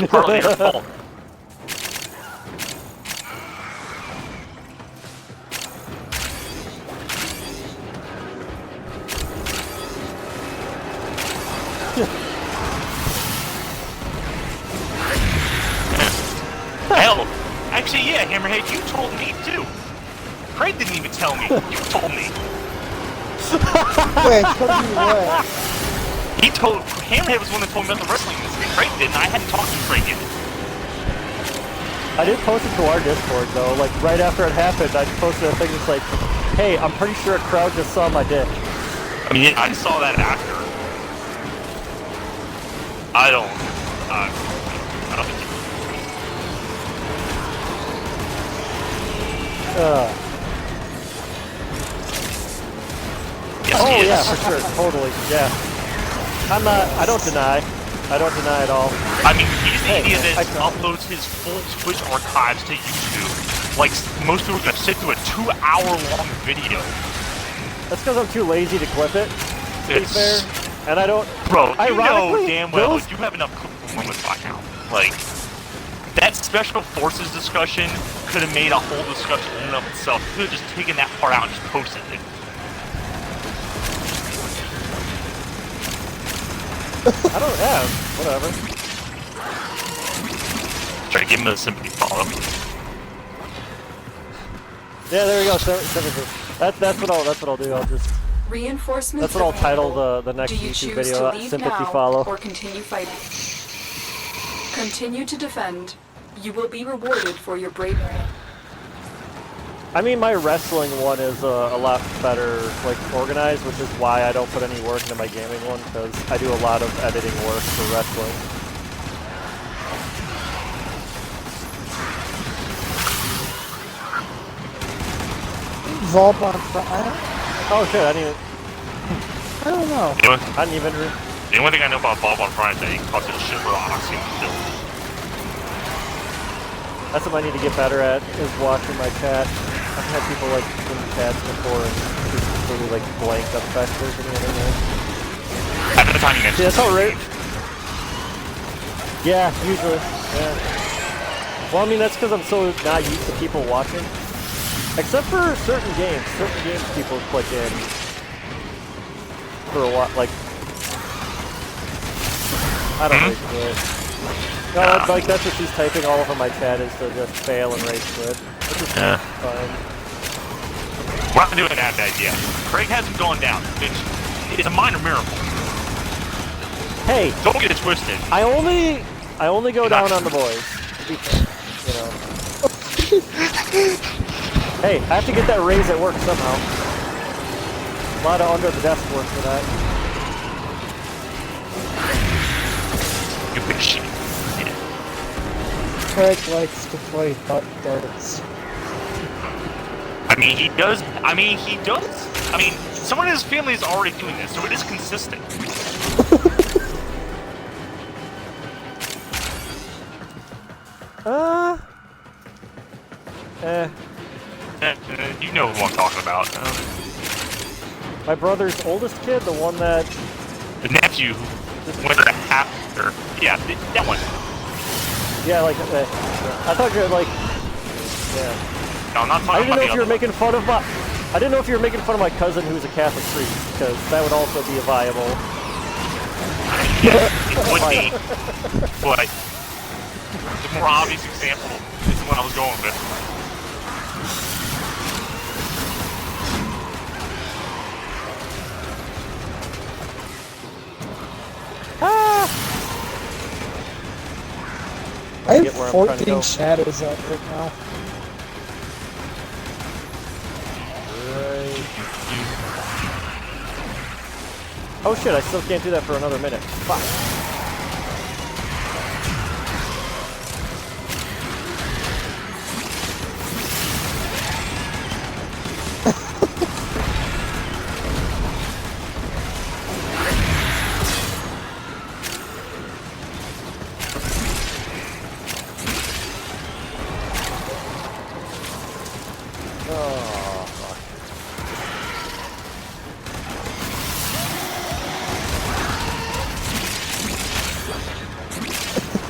partly your fault. Hell, actually, yeah, Hammerhead, you told me too. Craig didn't even tell me. You told me.
Wait, told you what?
He told Hammerhead was the one that told me about the wrestling industry. Craig didn't. I hadn't talked to Craig yet.
I did post it to our Discord though. Like right after it happened, I posted a thing that's like, "Hey, I'm pretty sure a crowd just saw my dick."
I mean, I saw that after. I don't think yes,
Oh
he is.
yeah, for sure, totally, yeah. I don't deny at all.
I mean, he's the
Hey,
idiot that
I don't.
uploads his full Twitch archives to YouTube. Like, most people are gonna sit through a 2-hour-long video.
That's because I'm too lazy to clip it, to be
It's-
fair. And I don't.
Bro, you know
Ironically,
damn well
those-
you have enough clip moments by now. Like, that Special Forces discussion could have made a whole discussion in and of itself. You could have just taken that part out and just posted it.
I don't have. Whatever.
Try to give him a sympathy follow.
Yeah, there we go. Sympathy. That's what I'll do. I'll just.
Reinforcements.
That's what I'll title
available.
the next
Do you
YouTube
choose
video.
to leave
Sympathy
now
follow.
or continue fighting? Continue to defend. You will be rewarded for your bravery.
I mean, my wrestling one is a lot better, like, organized, which is why I don't put any work into my gaming one, because I do a lot of editing work for wrestling.
Vault on fire?
Oh shit, I didn't
I don't know.
even
The only thing I know about Bob on Friday is that he causes a shit for oxy in the build.
That's something I need to get better at, is watching my chat. I've had people like in chats before and just completely like blanked up vectors in the internet.
At the time you mentioned
See, that's how rare. Yeah, usually. Yeah. Well, I mean, that's because I'm so not used to people watching. Except for certain games. Certain games people click in for a while, like... I don't rage quit. No, like, that's what she's typing all over my chat, is to just fail and rage quit. Which is fine.
We're not doing that bad yet. Craig hasn't gone down, which is a minor miracle.
Hey!
Don't get it twisted.
I only go down on the boys. You know. Hey, I have to get that raise at work somehow. A lot of under the desk work for that.
You big shit.
Craig likes to play darts.
I mean, he does. I mean, someone in his family is already doing this, so it is consistent. You know who I'm talking about.
My brother's oldest kid, the one that...
The nephew who went to after. Yeah, that one.
Yeah, like, I thought you were like... Yeah.
No, I'm not
I
talking
didn't
about
know
the
if you were
other
making fun of my... I didn't know if you were making fun of my cousin who's a Catholic priest, because that would also be a viable...
Yes, it would be. But the more obvious example is the one I was going with.
I
get where
have
I'm trying to go.
14 shadows out right now.
Oh shit, I still can't do that for another minute. Fuck.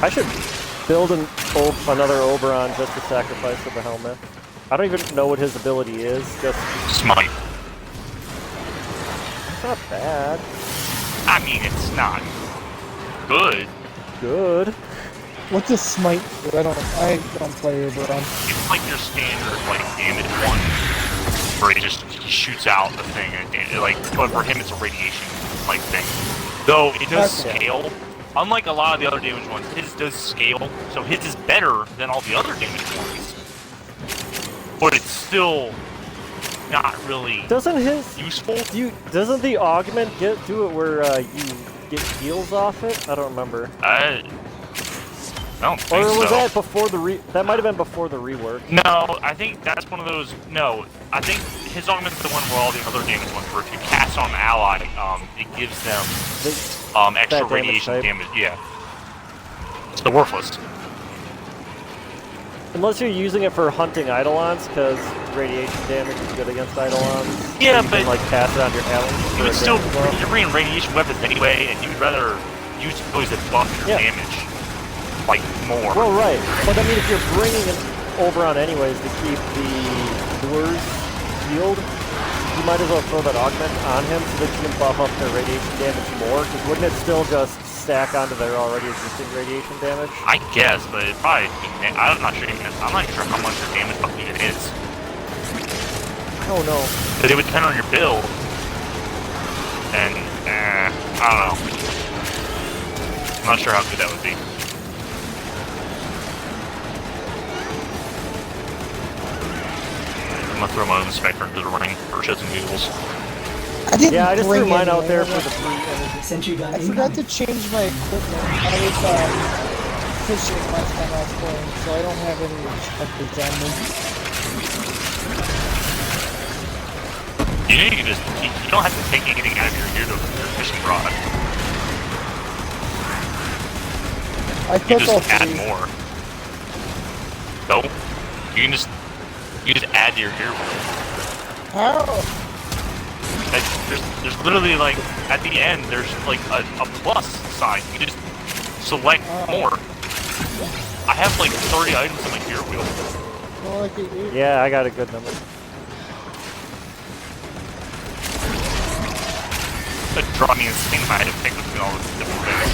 I should build another Oberon just to sacrifice to the helmet. I don't even know what his ability is, just...
Smite.
It's not bad.
I mean, it's not good.
Good.
What's a smite do? I don't play Oberon.
It's like your standard, like, damage one, where he shoots out the thing, and but for him it's a radiation, like, thing. Though, it does scale. Unlike a lot of the other damage ones, his does scale, so his is better than all the other damage ones. But it's still not really useful.
Doesn't the augment do it where you get heals off it? I don't remember.
I don't think so.
Or was that before that might have been before the rework.
No, I think that's one of those. No, I think his augment's the one where all the other damage ones were. If you cast on an ally, it gives them extra radiation damage. Yeah, it's the worthless.
Unless you're using it for hunting Eidolons, because radiation damage is good against Eidolons.
Yeah,
so you
but
can, like, cast it on your allies.
You would still you're bringing radiation weapons anyway, and you'd rather use those that buff your damage, like, more.
Well, right, but I mean, if you're bringing an Oberon anyways to keep the lures healed, you might as well throw that augment on him so that you can buff up their radiation damage more. Because wouldn't it still just stack onto their already existing radiation damage?
I guess, but it probably. I'm not sure how much your damage buff even is.
I don't know.
Because it would depend on your build. And I don't know. I'm not sure how good that would be. I'm gonna throw my own Spectre into the ring for shits and giggles.
I just threw mine out there for the free energy.
Sentry gun
I forgot to change my equipment. I was fishing last time I was playing, so I don't have any instructors on me.
You know, you can just you don't have to take anything out of your gear to your fishing rod.
I
You
took all
just add
three.
more. No, you can just add to your gear.
How?
Like, there's literally like at the end there's like a plus sign. You just select more. I have like 30 items on my gear wheel.
Well, look at you.
Yeah, I got a good number.
But draw me insane amount of things between all the different things.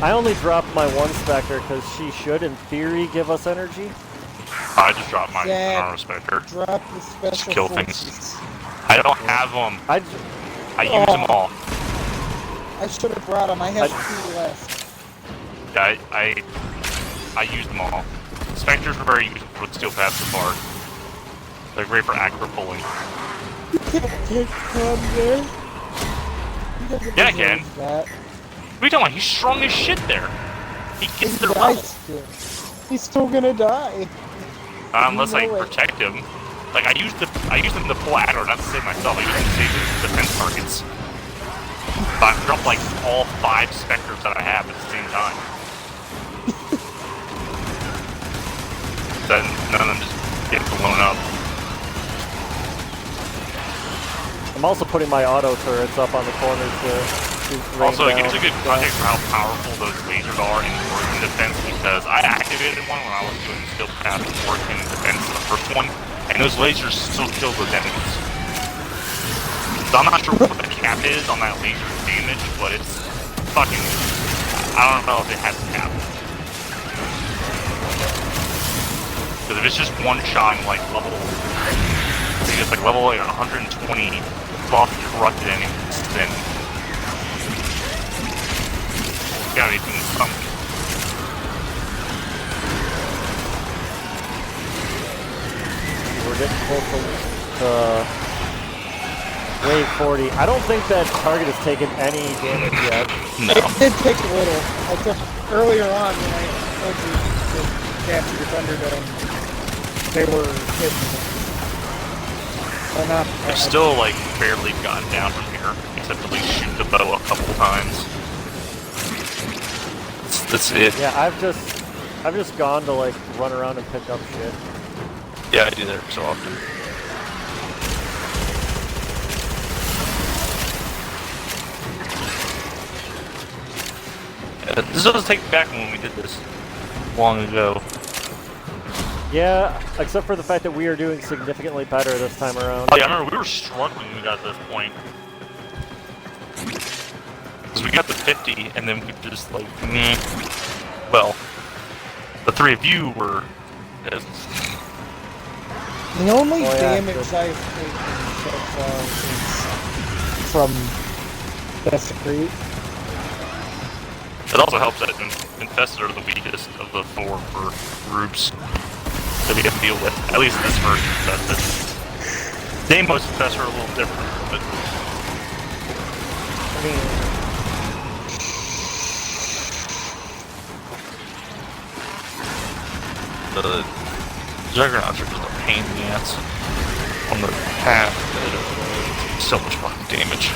I only dropped my one Spectre because she should, in theory, give us energy.
I just dropped my
Zack,
non-respector.
Drop the special
kill
forces.
things. I don't have them.
I
I use them all.
I should have brought them. I have 2 left.
I use them all. Spectres are very useful with steel paths so far. They're great for accurate pulling.
You can't come there.
Yeah, I can.
That.
What are you talking about? He's strong as shit there. He gets their
dies
level.
still. He's still gonna die.
Unless I
know it.
protect him. Like I use them to pull aggro, not to save myself. I use them to save the defense targets. But I drop like all 5 specters that I have at the same time. Then none of them just get blown up.
I'm also putting my auto turrets up on the corners to rain
Also, it
down.
gives a good context for how powerful those lasers are in working defense because I activated one when I was doing steel path working defense the first one, and those lasers still kill those enemies. So I'm not sure what the cap is on that laser damage, but it's fucking. I don't know if it has a cap. Because if it's just one shot in like level, I think it's like level like 120 buff corrupted enemies, then you gotta be doing something.
We're getting close to wave 40. I don't think that target has taken any damage yet.
No.
It did take a little. I took earlier on when I told you to capture the Thunderdome. They were hitting me. But not.
I've still like barely gotten down from here, except to like shoot the bow a couple times. That's it.
Yeah, I've just gone to like run around and pick up shit.
Yeah, I do that so often. This doesn't take me back when we did this long ago.
Yeah, except for the fact that we are doing significantly better this time around.
Oh yeah, I remember we were struggling when we got to this point. Because we got to 50, and then we just like, meh. Well, the 3 of you were...
The only
Oh, yeah,
damage
good.
I've taken so far is from Desecrate.
It also helps that Infested are the weakest of the 4 groups that we have to deal with. At least this version of Infested. Deimos Infested are a little different, but...
I mean,
The Juggernauts are just a pain in the ass on the path. So much fucking damage.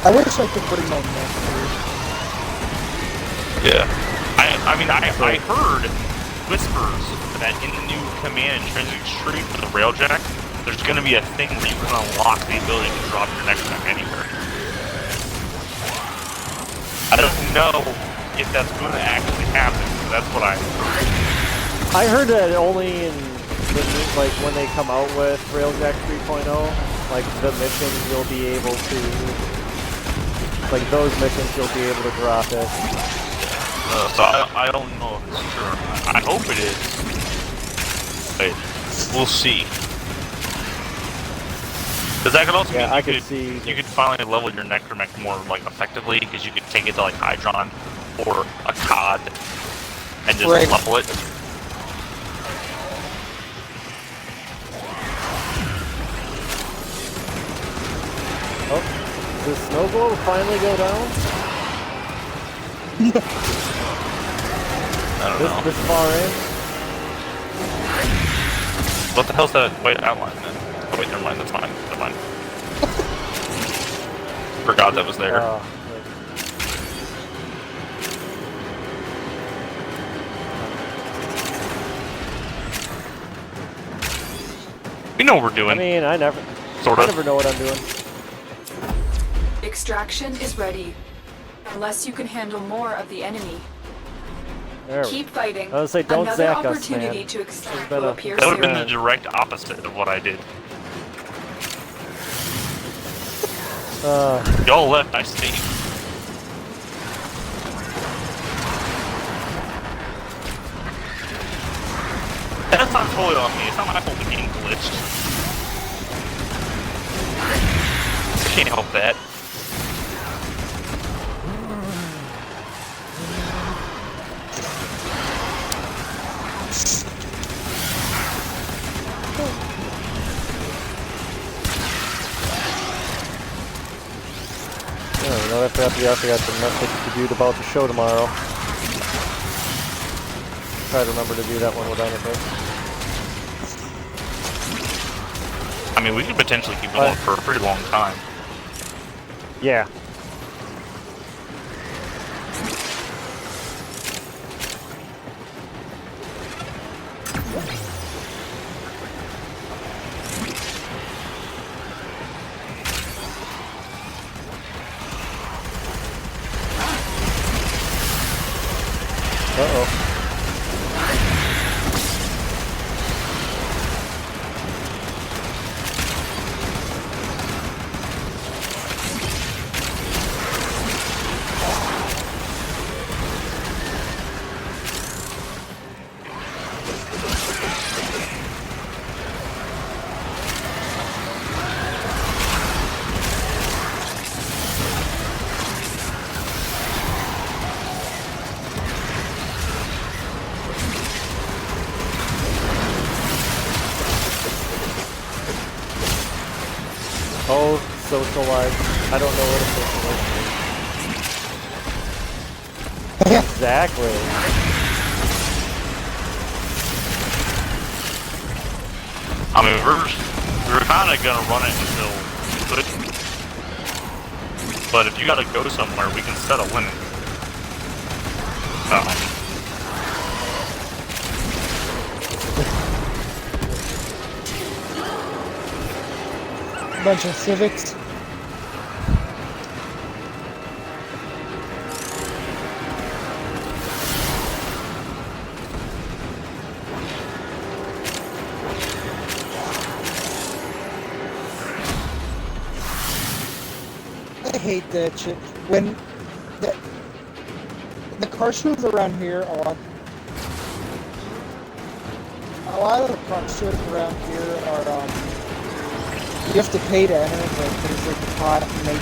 I wish I could bring my neck through.
Yeah. I mean, I heard whispers that in the new command intrinsic street for the railjack, there's going to be a thing where you can unlock the ability to drop your next mech anywhere. I don't know if that's going to actually happen, but that's what I heard.
I heard that only in the like when they come out with Railjack 3.0, like the missions you'll be able to, like those missions you'll be able to drop it.
So I don't know if it's true. I hope it is, but we'll see. Because that could also mean
I could see
you could finally level your Necromech more like effectively, because you could take it to like Hydron or a COD and just
Right.
level it.
Oh, does the snow globe finally go down?
I don't know.
This far in?
What the hell's that white outline then? Oh wait, never mind, that's fine. Never mind. Forgot that was there. We know what we're doing.
I mean, I never know what I'm doing.
Extraction is ready. Unless you can handle more of the enemy.
There we
Keep fighting.
I was gonna say, don't
Another
Zack us,
opportunity
man.
to extract
There's
will
been
appear
That would have been
soon.
the direct opposite of what I did. Y'all left, I stayed. That's not totally on me. It's not my fault the game glitched. I can't help that.
Oh, you know, I forgot the message to do about the show tomorrow. Try to remember to do that one with anything.
I mean, we could potentially keep going for a pretty long time.
Yeah. Uh-oh. Oh, socialize. I don't know what a socialize is. Exactly.
I mean, we're kind of gonna run it until we could. But if you gotta go somewhere, we can set a limit.
Bunch of civics. I hate that shit. When the car shows around here, a lot of the car shows around here are you have to pay to enter, but there's like a pot and they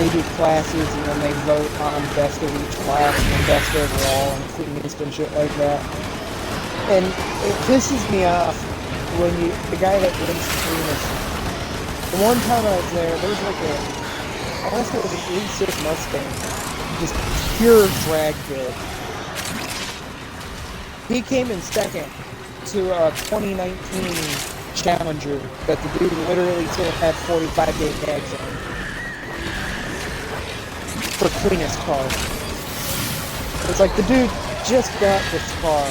do classes and then they vote on best of each class and then best overall and cleanest and shit like that. And it pisses me off when the guy that wins cleanest. The one time I was there was like I want to say it was an 86 Mustang. Just pure drag good. He came in second to a 2019 Challenger that the dude literally still had 45-day tags on for cleanest car. It's like the dude just got this car.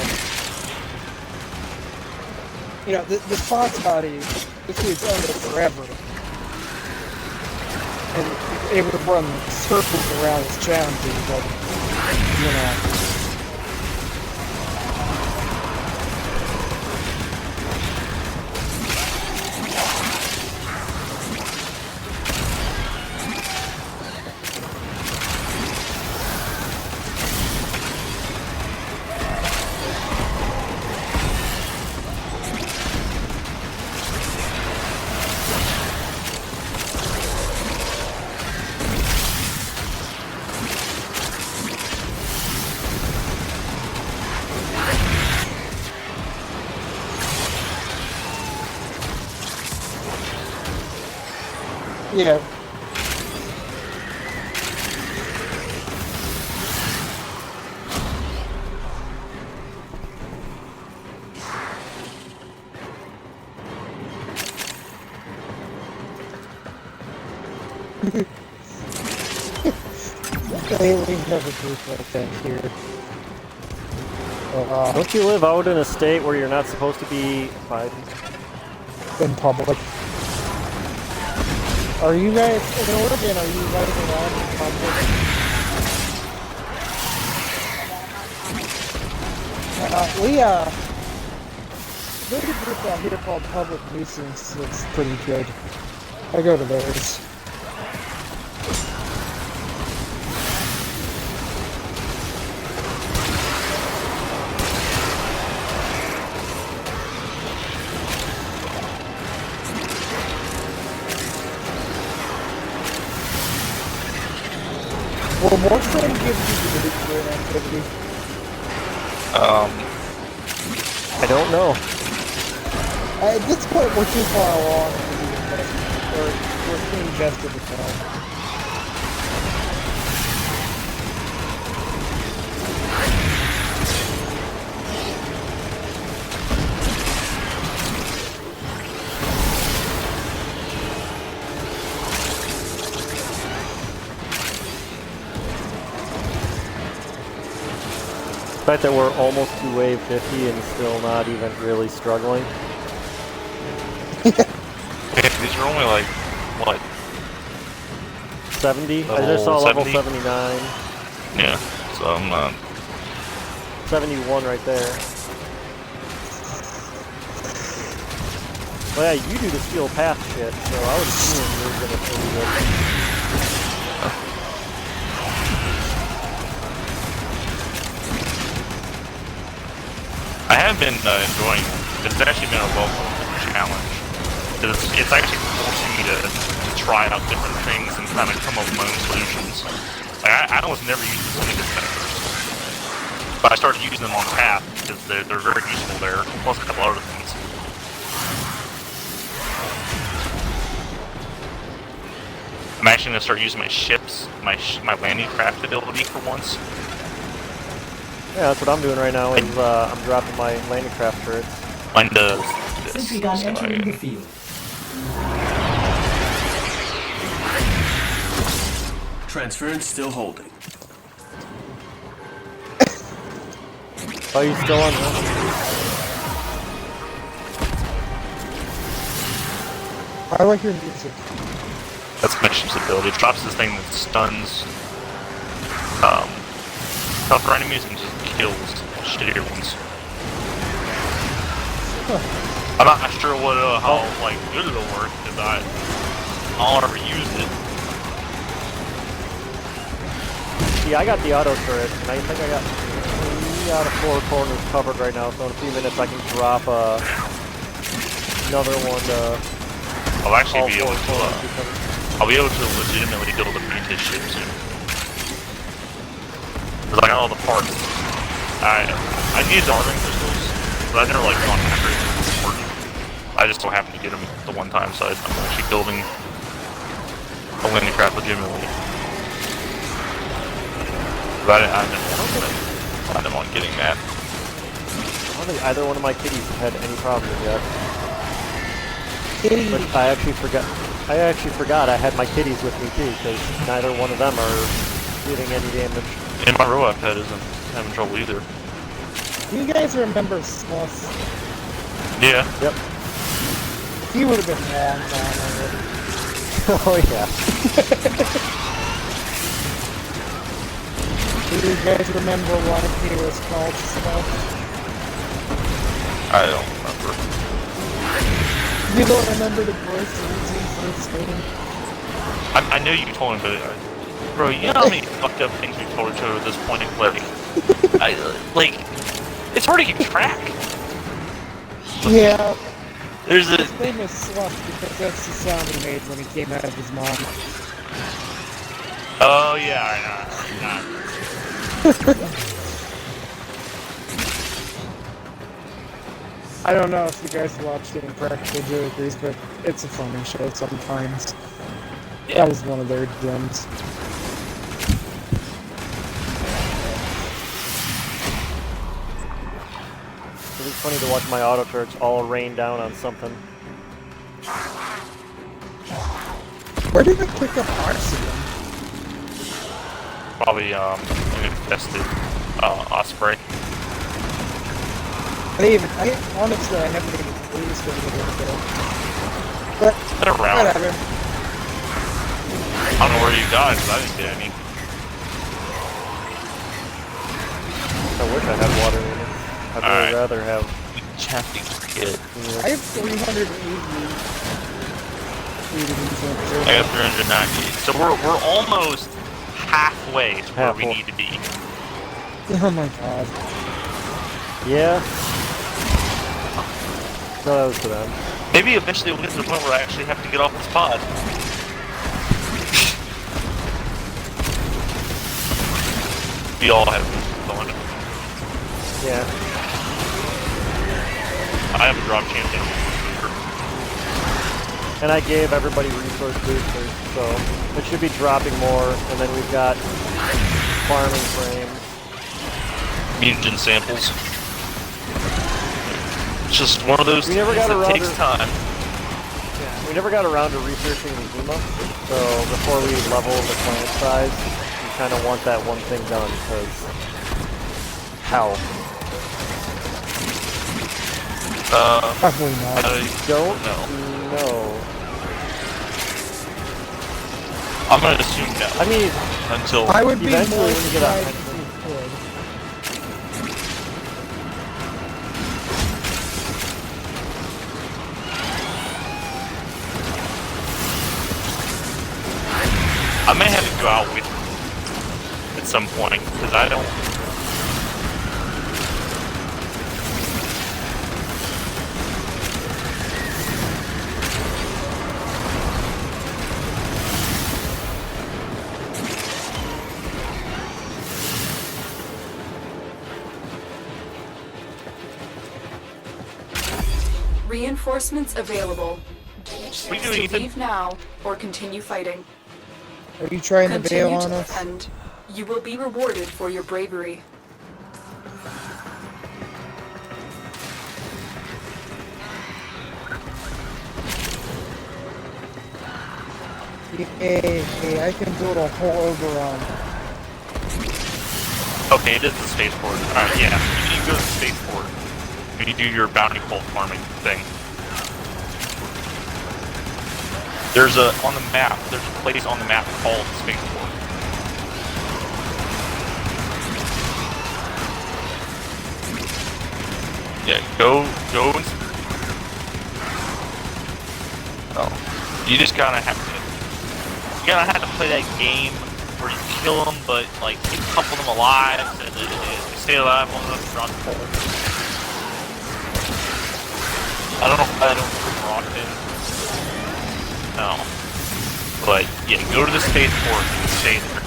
You know, the Fox body, this dude's owned it forever. And it would run circles around his Challenger, but, you know. Yeah. We have a group like that here.
Don't you live out in a state where you're not supposed to be fighting?
In public. Are you guys in Oregon? Are you guys around in public? There's a group out here called Public Nuisance that's pretty good. I go to theirs. Well, WarFrame gives you the big for an activity.
I don't know.
At this point, we're too far along to be invested. We're too invested with that.
The fact that we're almost to wave 50 and still not even really struggling.
These are only like, what?
70? I
Level
just saw level
70?
79.
Yeah, so I'm not...
71 right there. Well, yeah, you do the steel path shit, so I would assume you're gonna still do this.
I have been enjoying it. It's actually been a welcome challenge. It's actually forcing me to try out different things and kind of come up with my own solutions. Like, I was never using some of these methods, but I started using them on path because they're very useful there, plus a couple other things. I'm actually going to start using my ships, my landing craft ability for once.
Yeah, that's what I'm doing right now, is I'm dropping my landing craft turrets.
Mine does this.
Sentry gun
So
entering the field.
Transference still holding.
Oh, you still on this?
I like your music.
That's my ship's ability. It drops this thing that stuns tougher enemies and just kills shittier ones. I'm not sure how like good it'll work because I'll never use it.
See, I got the auto turret, and I think I got 3 out of 4 corners covered right now, so in a few minutes I can drop another one to
I'll actually
all
be
4
able to
corners be covered.
I'll be able to legitimately build a painted ship soon. Cause I got all the parts. I need the arming crystals, but I've never like gone after it. I just don't happen to get them the one time, so I'm actually building a landing craft legitimately. But I didn't want getting that.
I don't think either one of my kitties have had any problems yet.
Kitty.
But I actually forgot I had my kitties with me too, because neither one of them are getting any damage.
And my robot pet isn't having trouble either.
Do you guys remember Sluff?
Yeah.
Yep.
He would have been long gone already.
Oh yeah.
Do you guys remember why he was called Sluff?
I don't remember.
You don't remember the first reason for his name?
I know you told him, but bro, you know how many fucked up things we've told each other at this point? Like, it's hard to keep track.
Yeah.
There's a
His name was Sluff because that's the sound he made when he came out of his mom.
oh yeah, I know.
I don't know if you guys watched it in Practical Jokers, but it's a funny show sometimes.
Yeah.
That was one of their gems.
It's funny to watch my auto turrets all rain down on something.
Where did I pick up Arsenal?
Probably an infested osprey.
Honestly, I haven't even used it a little bit. But,
Been around.
whatever.
I don't know where you got it, 'cause I didn't get any.
I wish I had water in it. I'd really
Alright.
rather have.
Chafing kit.
I have 380.
I got 390. So we're almost halfway to where we
Halfway.
need to be.
Oh my god.
Yeah. No, that was to them.
Maybe eventually we'll get to the point where I actually have to get off this pod. We all have fun.
Yeah.
I have a drop champion.
And I gave everybody resource boosters, so it should be dropping more. And then we've got farming frames.
Mutagen samples. It's just one of those
We
things
never got
that
around
takes
to-
time.
We never got around to researching the Zuma, so before we level the clan size, we kind of want that one thing done, because how?
Probably not.
I
Don't
know.
know.
I'm gonna assume no.
I mean,
Until
I would be more
Eventually when you get out-
surprised if we could.
I may have to go out with you at some point because I don't.
Reinforcements available.
We do
To
Ethan.
leave now or continue fighting.
Are you trying to bail
Continue
on
to
us?
defend. You will be rewarded for your bravery.
Hey, I can build a whole Oberon.
Okay, it is the spaceport. Alright, yeah. You need to go to the spaceport. You need to do your bounty bolt farming thing. There's on the map, there's a place on the map called the spaceport. Yeah, go and... Oh. You just gotta have to... You gotta have to play that game where you kill them, but, like, keep a couple of them alive, and they stay alive long enough to drop the bolt. I don't know if I don't rock in. No. But, yeah, go to the spaceport and stay there.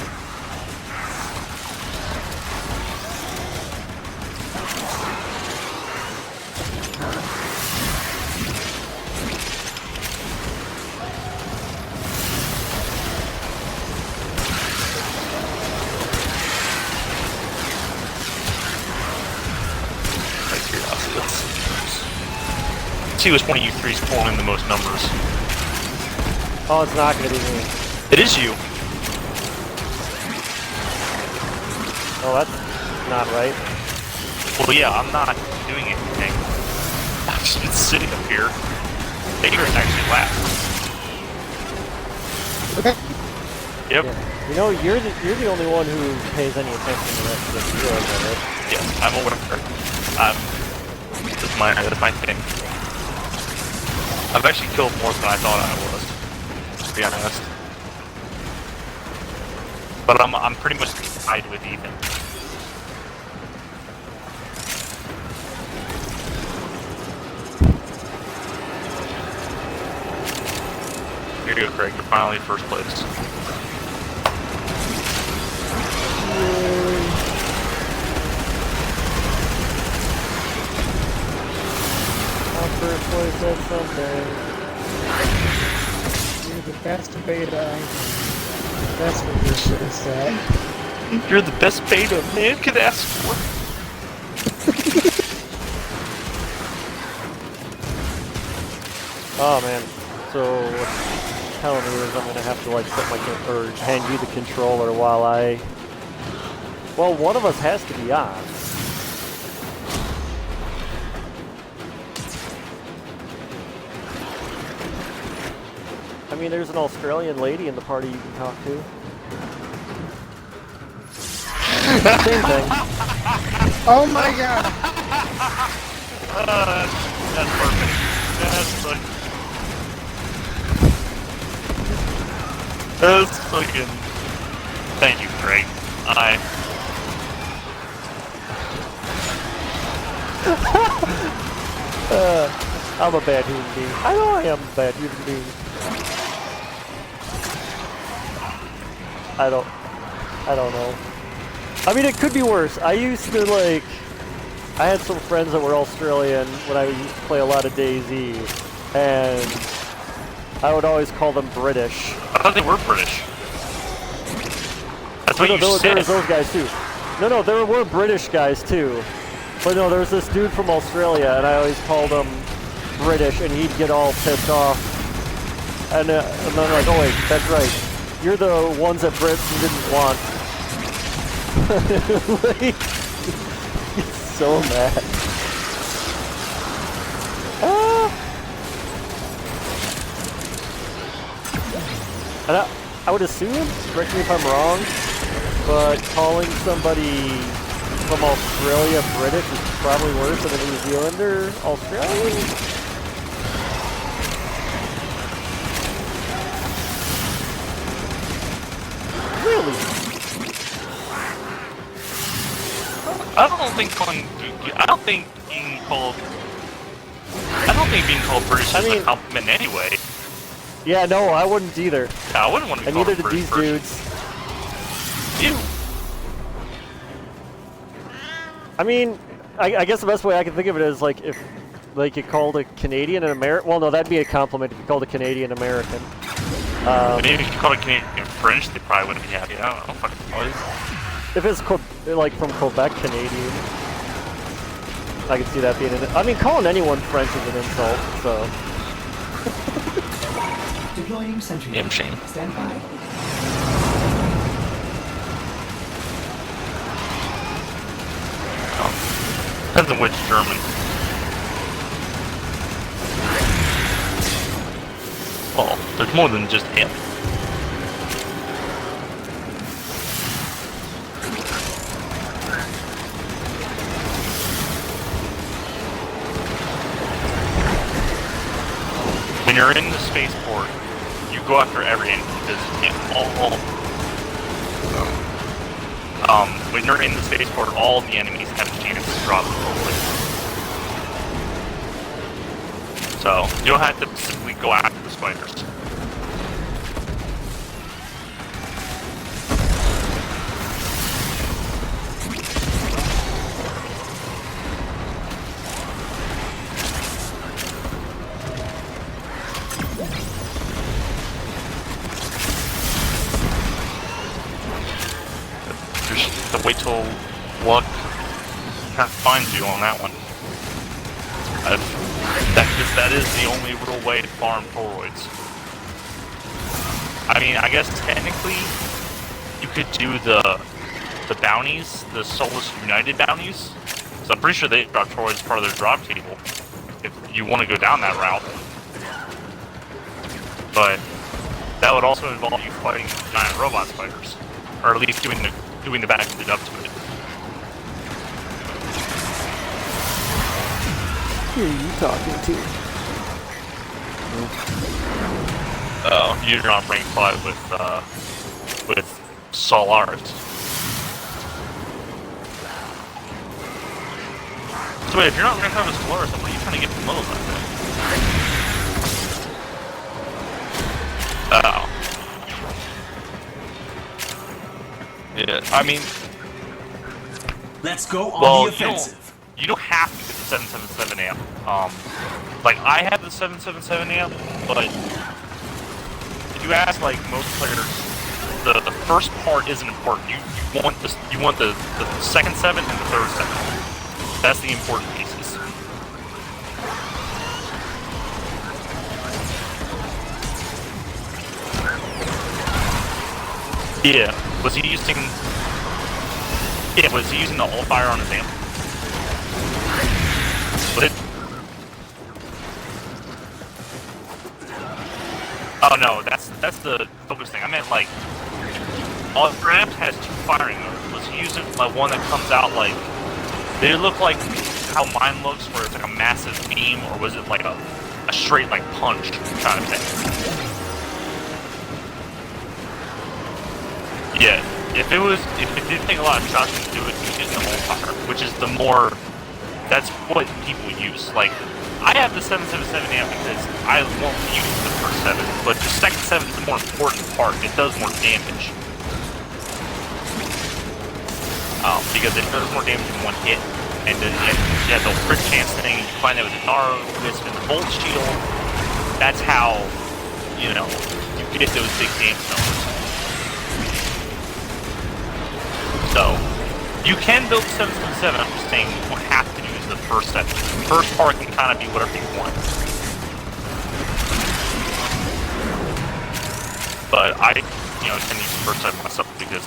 See which one of you three is pulling in the most numbers.
oh, it's not going to be me.
It is you.
Oh, that's not right.
Well, yeah, I'm not doing anything. I've just been sitting up here. Baker's actually last.
Okay.
Yep.
Yeah. You know, you're the only one who pays any attention to the rest of the field, right?
Yes, I'm aware. That's my thing. I've actually killed more than I thought I was, to be honest. But I'm pretty much tied with Ethan. Here you go, Craig. You're finally in first place.
First place at something.
You're the best beta. That's what you should have said.
You're the best beta man could ask for.
Oh man. So telling me is I'm gonna have to like set my or hand you the controller while I. Well, one of us has to be on. I mean, there's an Australian lady in the party you can talk to. Same thing.
Oh my god!
That's perfect. That's fucking. Thank you, Craig.
I'm a bad human being. I know I am a bad human being. I don't know. I mean, it could be worse. I used to like. I had some friends that were Australian when I used to play a lot of DayZ, and I would always call them British.
I thought they were British. That's what you said.
There was those guys too. No, there were British guys too. But no, there was this dude from Australia, and I always called him British, and he'd get all pissed off. And then I'm like, oh wait, that's right. You're the ones that Brits didn't want. Like, he's so mad. And I would assume, correct me if I'm wrong, but calling somebody from Australia British is probably worse than a New Zealander Australian? Really?
I don't think being called British is a compliment anyway.
Yeah, no, I wouldn't either.
Yeah, I wouldn't want to be
And
called
neither
a
did
British
these
person.
dudes.
Ew.
I mean, I guess the best way I can think of it is like if like you called a Canadian an American. Well, no, that'd be a compliment if you called a Canadian American.
Maybe if you called a Canadian French, they probably wouldn't be happy. I don't know. Fucking know.
If it's like from Quebec Canadian, I could see that being an. I mean, calling anyone French is an insult. So.
Deploying sentry.
Damn shame.
Stand by.
Depends on which German. Oh, there's more than just him. When you're in the spaceport, you go after every enemy because when you're in the spaceport, all the enemies have a chance to drop forward. So you don't have to simply go after the spiders. Just wait till luck kind of finds you on that one. That is the only real way to farm toroids. I mean, I guess technically you could do the bounties, the Solus United bounties. Because I'm pretty sure they drop toroids as part of their drop table. If you want to go down that route. But that would also involve you fighting giant robot spiders. Or at least doing the back lead up to it.
Who are you talking to?
Oh, you're on rank 5 with Solaris. So wait, if you're not rank 5 with Solaris, then what are you trying to get from Mo's like that? Oh. Yeah, I mean...
Let's go on the offensive.
You don't have to get the 777 amp. Like, I have the 777 amp, but if you ask, like, most players, the first part isn't important. You want the second 7 and the third 7. That's the important pieces. Yeah. Was he using... Yeah, was he using the all fire on his amp? Was it... Oh no, that's the focus thing. I meant like... All your amp has 2 firing modes. Was he using like one that comes out like... Did it look like how mine looks, where it's like a massive beam, or was it like a straight like punch kind of thing? Yeah, if it did take a lot of shots to do it, you get the whole fire, which is the more, that's what people use. Like, I have the 777 amp because I won't use the first 7, but the second 7 is the more important part. It does more damage. Because it does more damage in one hit. And then you have the crit chance thing, you find that with the Naro, Wisp, and the Bolt Shield. That's how, you know, you get those big damage numbers. So, you can build 777, I'm just saying you don't have to use the first set. The first part can kind of be whatever you want. But I, you know, tend to use the first set myself because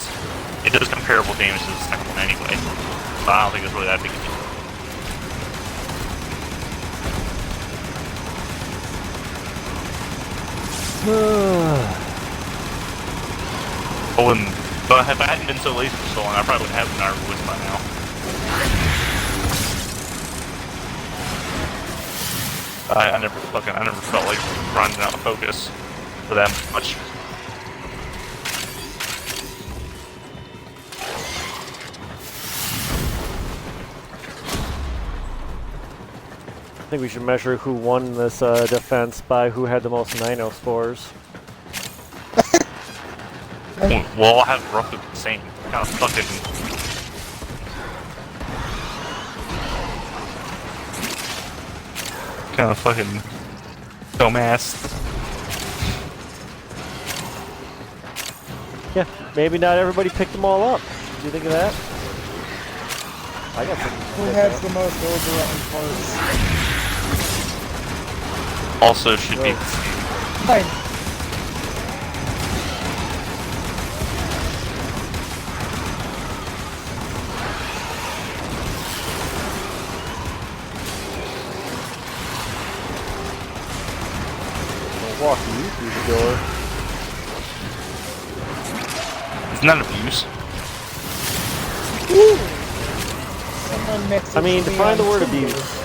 it does comparable damage to the second one anyway. But I don't think it's really that big a deal. But if I hadn't been so lazy for so long, I probably would have an Iron Wisp by now. I never felt like grinding out a focus for that much.
I think we should measure who won this defense by who had the most Nino scores.
We'll all have roughly the same kind of fucking. Kind of fucking dumbass.
Yeah, maybe not everybody picked them all up. Do you think of that? I got some.
Who has the most overrun parts?
Also should be.
Fine.
Walk you through the door.
It's not abuse.
Woo!
I mean, define the word abuse.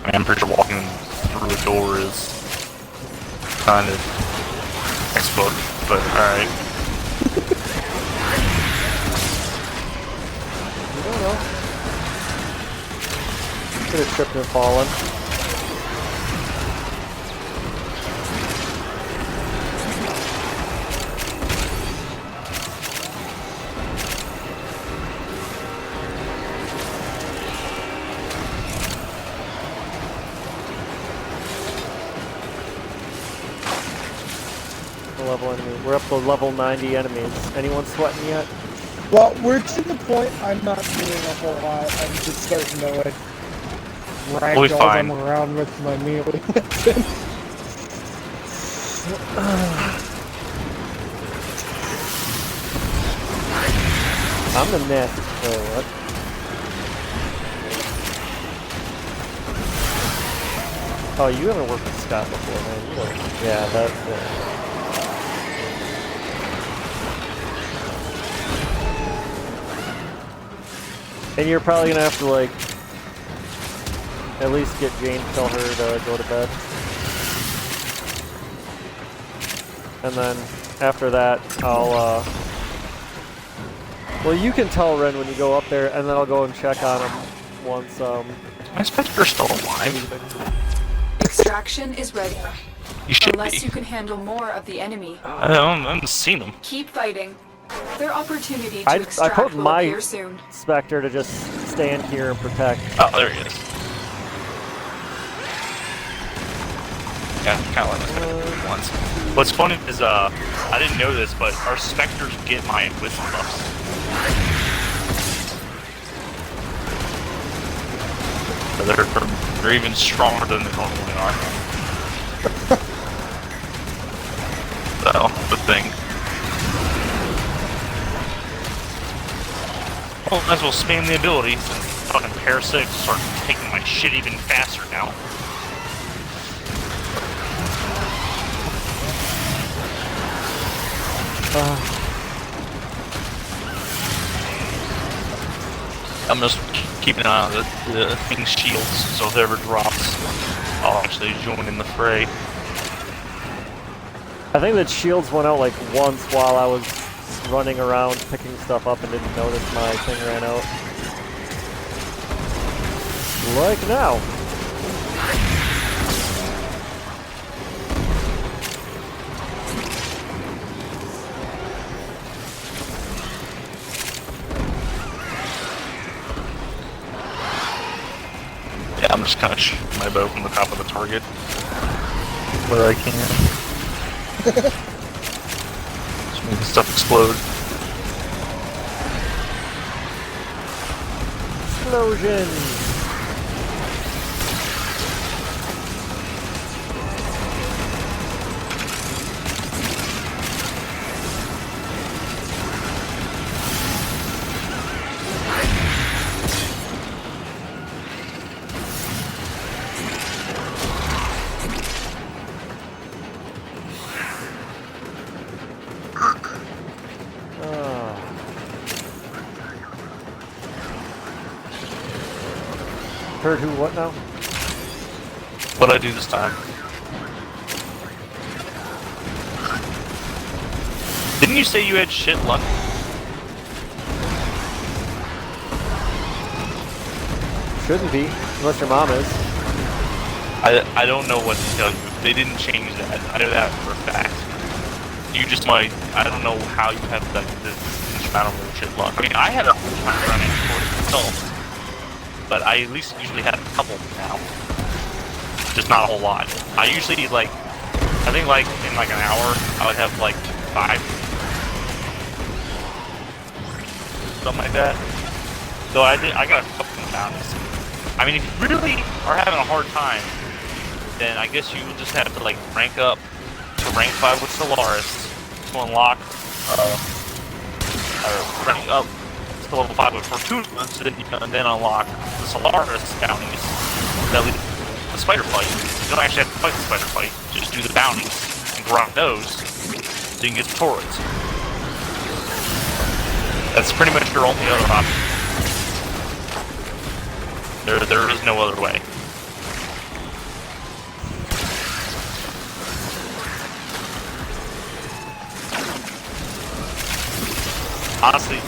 I mean, I'm pretty sure walking through the door is kind of textbook, but alright.
You don't know. Could have tripped and fallen. Level enemy. We're up to level 90 enemies. Anyone sweating yet?
Well, we're to the point I'm not doing a whole lot. I'm just starting to like ragdoll them around with my melee weapon.
I'm the nest. Oh, what? Oh, you haven't worked with Scott before, man. You don't. Yeah, that's it. And you're probably gonna have to, like, at least get Jane to tell her to go to bed. And then, after that, I'll, well, you can tell Ren when you go up there, and then I'll go and check on him once,
My Spectre's still alive.
Extraction is ready.
You should
Unless
be.
you can handle more of the enemy.
I haven't seen him.
Keep fighting. Their opportunity to
I
extract
put
will
my
appear soon.
Spectre to just stand here and protect.
Oh, there he is. Yeah, kind of like my Spectre once. What's funny is, I didn't know this, but our Spectres get my Wisp buffs. So they're even stronger than they normally are. style, the thing. Well, might as well spam the ability since fucking parasites start taking my shit even faster now. I'm just keeping an eye on the thing shields, so if it ever drops, I'll actually join in the fray.
I think that shields went out like once while I was running around picking stuff up and didn't notice my thing ran out. Like now.
Yeah, I'm just kind of shooting my bow from the top of the target where I can. Just making stuff explode.
Explosion! Heard who what now?
What'd I do this time? Didn't you say you had shit luck?
Shouldn't be, unless your mom is.
I don't know what to tell you. They didn't change that. I know that for a fact. You just might. I don't know how you have like this amount of shit luck. I mean, I had a whole time running for myself, but I at least usually had a couple now. Just not a whole lot. I usually like. I think like in like an hour, I would have like 5. Something like that. So I got a couple of bounties. I mean, if you really are having a hard time, then I guess you will just have to like rank up to rank 5 with Solaris to unlock, rank up to level 5 with Fortuna, so that you can then unlock the Solaris bounties that lead to the spider fight. You don't actually have to fight the spider fight, just do the bounties and grind those so you can get the turrets. That's pretty much your only other option. There is no other way. Honestly,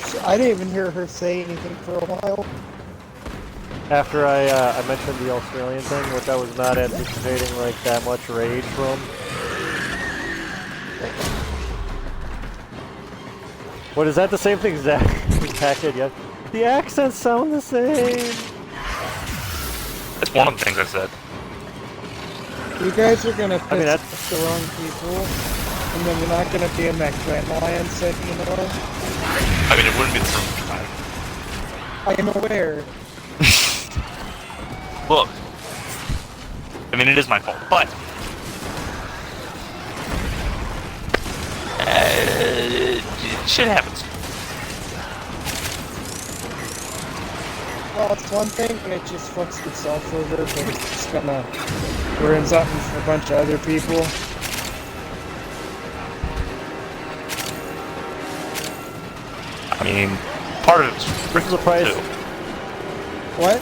So I didn't even hear her say anything for a while.
After I mentioned the Australian thing, which I was not anticipating like that much rage from. What, is that the same thing Zack did yet? The accents sound the same!
that's one of the things I said.
You guys are gonna
I mean,
piss off the wrong people, and then we're not gonna be in that Grand Lion set anymore.
I mean, it wouldn't be the first time.
I am aware.
Look, I mean, it is my fault, but shit happens.
Well, it's one thing when it just fucks itself over, but it's gonna ruin something for a bunch of other people.
I mean, part of it's
This is the price.
too.
What?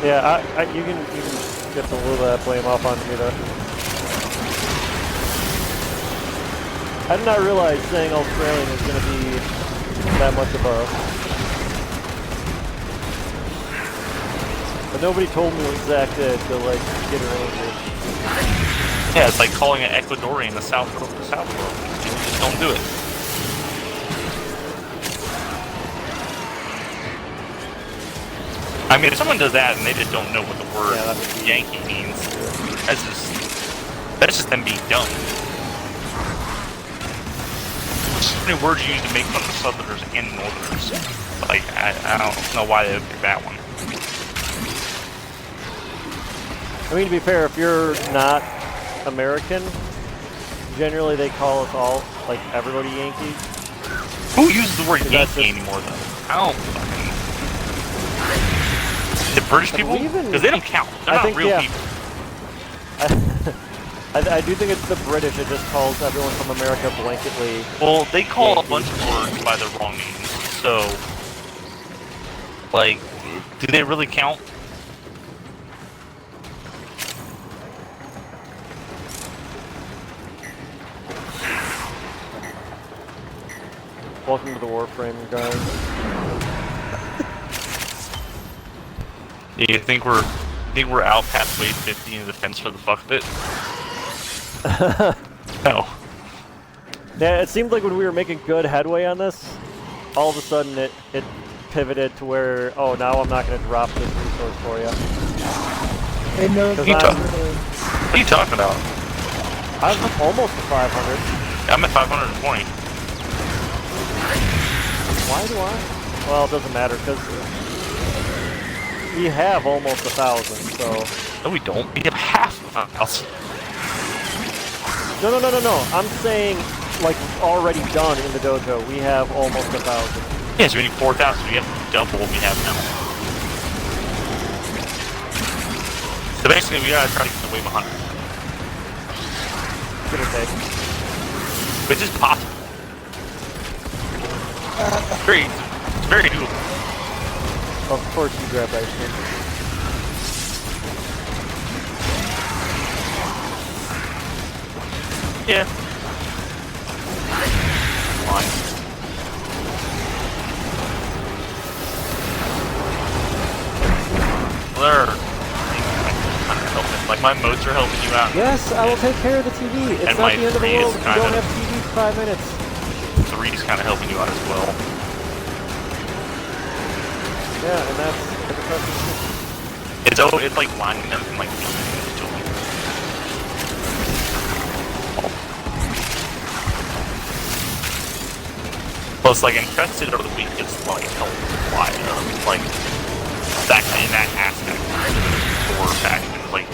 Yeah, you can get a little of that blame off on me though. I did not realize saying Australian was going to be that much of a... But nobody told me what Zack did to like get her angry.
Yeah, it's like calling it Ecuadorian the South World. You just don't do it. I mean, if someone does that and they just don't know what the word Yankee means, that's just them being dumb. many words you use to make fun of Southerners and Northerners. Like, I don't know why they would pick that one.
I mean, to be fair, if you're not American, generally they call us all, like, everybody Yankees.
Who uses the word
That's
Yankee
just-
anymore, though? I don't fucking... The British people?
believe in-
Because they don't count. They're
I
not
think,
real
yeah.
people.
I do think it's the British. It just calls everyone from America blanketly.
Well, they call
Yankee.
a bunch of words by the wrong names. So, like, do they really count?
Welcome to the WarFrame, guys.
Do you think we're out past wave 50 in the fence for the fuck of it? No.
Yeah, it seemed like when we were making good headway on this, all of a sudden it pivoted to where, oh, now I'm not going to drop this resource for you.
Hey, no,
Because
What are you talking about?
I'm almost to 500.
I'm at 520.
Why do I? Well, it doesn't matter, because we have almost 1,000, so...
No, we don't. We have half of our house.
No. I'm saying, like, already done in the dojo, we have almost 1,000.
Yeah, so we need 4,000. We have double what we have now. So basically, we gotta try to get away from 100.
Give or take.
Which is possible. It's very doable.
Of course you grab ice cream.
Yeah. Fine. There are things kind of helping. Like, my modes are helping you out.
Yes, I will take care of the TV. It's
And
not
my
the end of the
3 is
world if you
kinda-
don't have TV for 5 minutes.
3 is kind of helping you out as well.
Yeah, and that's the question.
It's like lining them and like plus, like, infested over the week is like helped like that in that aspect for factions, like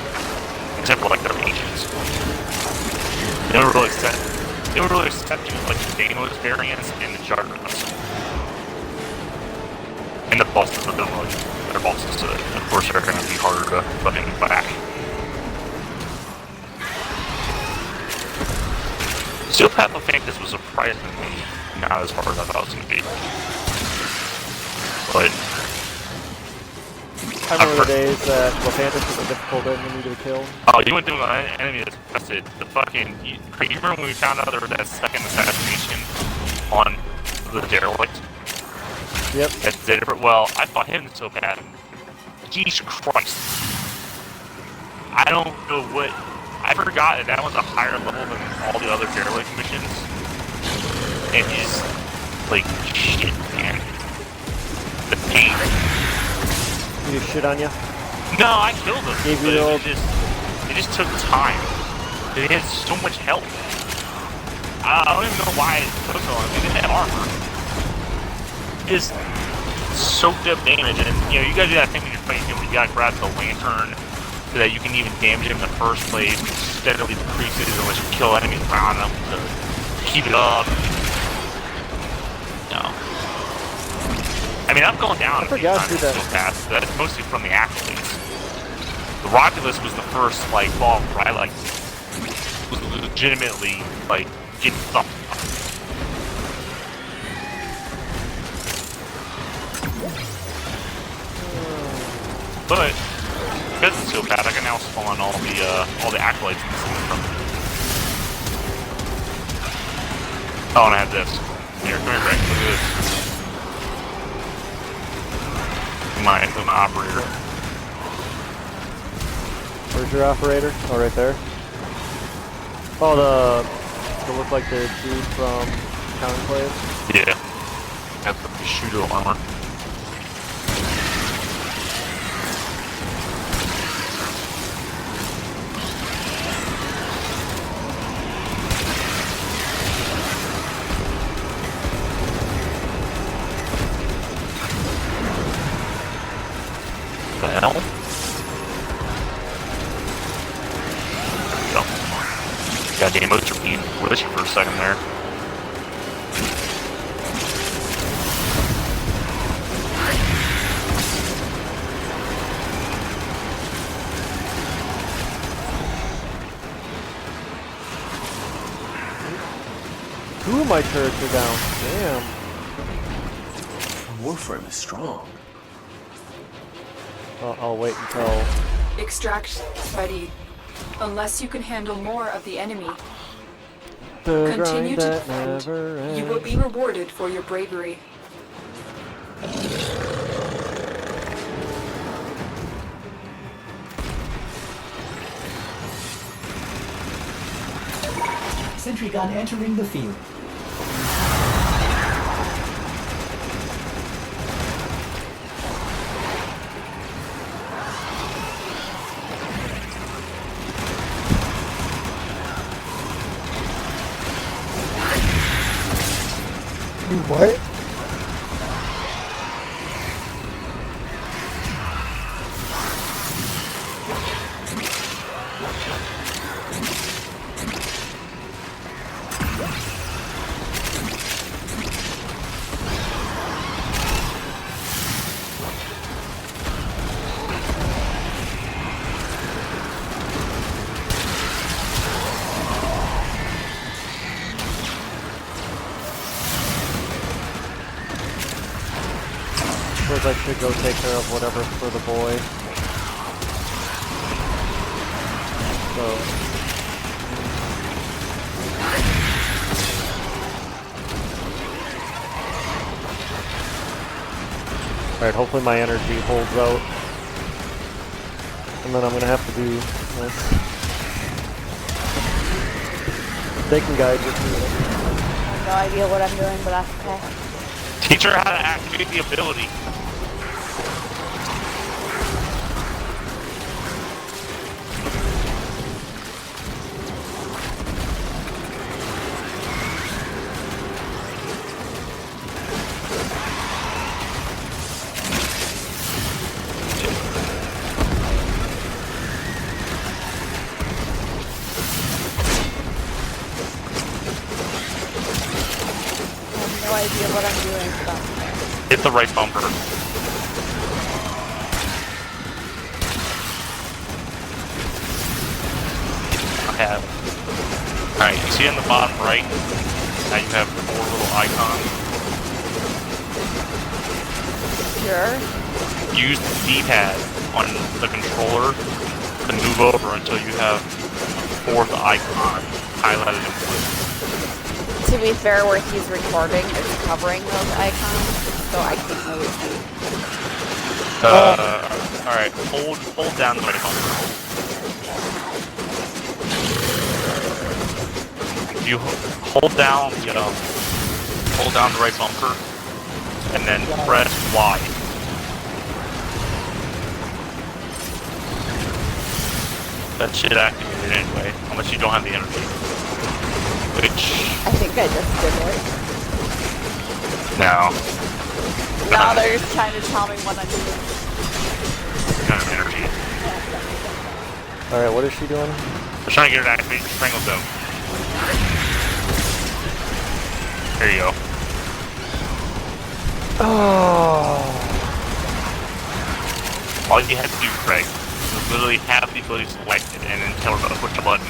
except for like their agents. They don't really accept you like the Danos variants and the Juggernauts. And the bosses of them, like, their bosses, of course, are going to be harder to fucking back. Steel Path of Fantasy was surprisingly not as hard as I thought it was going to be. But
I remember the days that Lepantis was a difficult enemy to kill.
oh, you went through an enemy that's infested. The fucking you remember when we found out there was that second assassination on the derelict?
Yep.
Well, I fought him so bad. Jesus Christ. I don't know what... I forgot that was a higher level than all the other derelict missions. And he's... like, shit, man. The pain.
Did he shit on you?
No, I killed him.
Gave
But
you
it just took time. It had so much health. I don't even know why it took so long. I mean, it had armor. Just soaked up damage, and you know you gotta do that thing when you're fighting him. You gotta grab the lantern so that you can even damage him in the first place. And steadily decrease it unless you kill enemies around him to keep it up. No, I mean I've gone down.
I forgot to do that.
So fast that it's mostly from the acolytes. The Roculus was the first like ball where I like was legitimately like getting thumped. But because it's so bad, I can now spawn all the acolytes in the system. Oh, and I have this. Here, come here, Greg. Look at this. My operator.
Where's your operator? Oh, right there. Oh, the look like the dude from Conclave.
Yeah. Got the Bushido armor. Goddamn, it was being glitchy for a second there.
Two of my turrets are down. Damn.
WarFrame is strong.
I'll wait until...
Extraction ready. Unless you can handle more of the enemy,
The
continue
grind
to
that
defend.
never ends.
You will be rewarded for your bravery.
Sentry gun entering the field.
What?
Suppose I should go take care of whatever's for the boy. So... Alright, hopefully my energy holds out. And then I'm gonna have to do this. They can guide you through it.
I have no idea what I'm doing, but that's okay.
Teach her how to activate the ability.
I have no idea what I'm doing, but that's okay.
Hit the right bumper. I have. Alright, you see on the bottom right, now you have 4 little icons.
Sure.
Use the D-pad on the controller to move over until you have the 4th icon highlighted in blue.
To be fair, where he's recording is covering those icons, so I can't really see.
Alright, hold down the right bumper. You hold down the right bumper, and then press Y. That shit activated anyway, unless you don't have the energy. Which...
I think I just did it.
No.
Now they're just trying to tell me what I'm doing.
You don't have energy.
Alright, what is she doing?
They're trying to get her to activate the Strangle Zone. There you go.
Oh.
All you had to do, Craig, was literally have the ability selected and then tell her to push a button.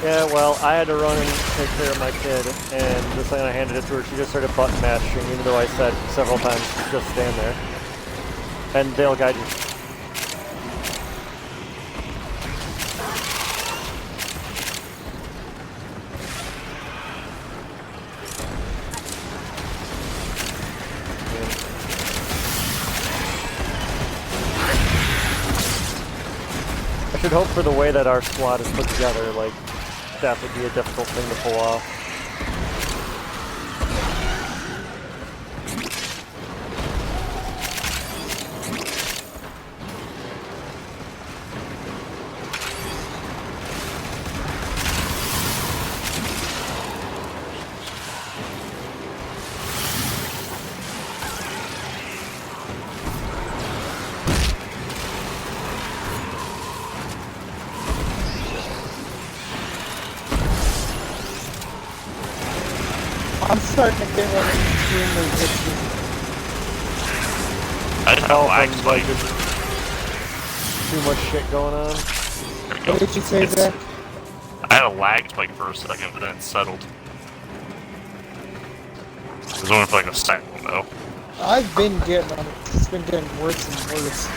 Yeah, well, I had to run and take care of my kid, and the second I handed it to her, she just started button mashing, even though I said several times, just stand there. And they'll guide you. I should hope for the way that our squad is put together, like, that would be a difficult thing to pull off.
I'm starting to get one extremely itchy.
I just had a lag spike.
Too much shit going on.
There we go.
What did you say, Zach?
I had a lag spike for a second, but then it settled. It was only for like a second, though.
I've been getting on it. It's been getting worse and worse.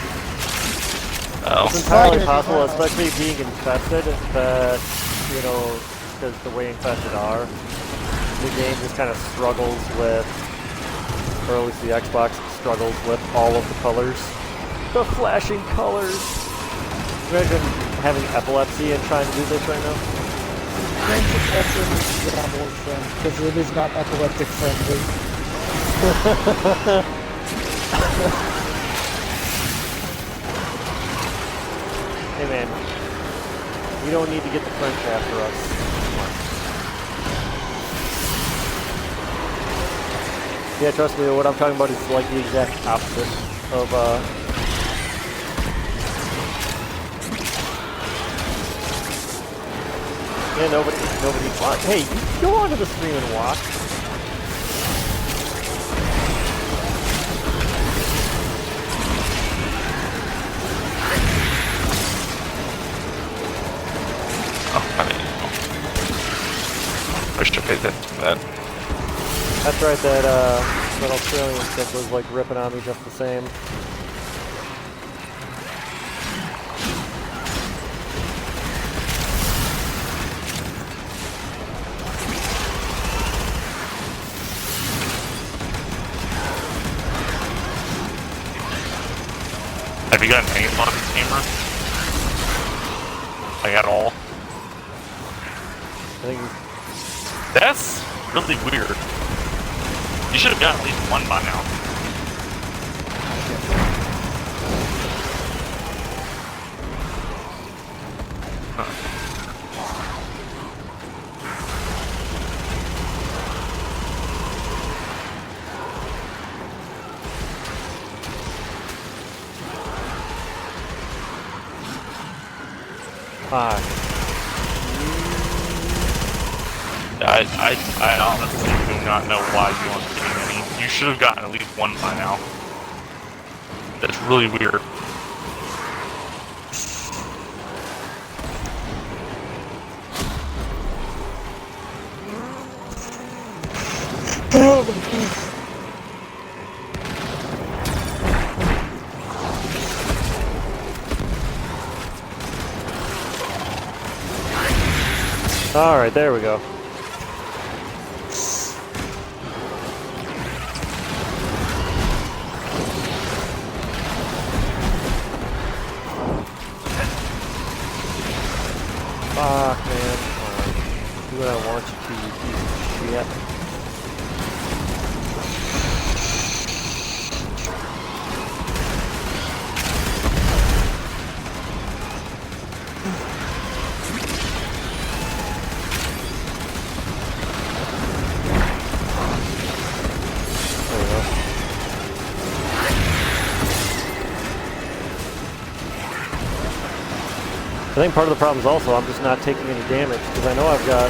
Oh.
It's entirely
Fine.
possible, especially being infested, that, you know, because the way infested are, the game just kind of struggles with, or at least the Xbox struggles with all of the colors. The flashing colors! Imagine having epilepsy and trying to do this right now.
Friendship also needs to get on WarFrame, because it is not epileptic friendly.
Hey man, we don't need to get the French after us. Yeah, trust me, what I'm talking about is like the exact opposite of, yeah, nobody, hey, you go onto the stream and watch.
I should have paid attention to that.
That's right, that Australian chick was like ripping on me just the same.
Have you gotten any luck with camera? Like at all?
I think
That's really weird. You should have gotten at least one by now. I honestly do not know why you aren't getting any. You should have gotten at least one by now. That's really weird.
Alright, there we go. Fuck, man. Fine. Do what I want you to, you piece of shit. There we go. I think part of the problem is also I'm just not taking any damage, because I know I've got,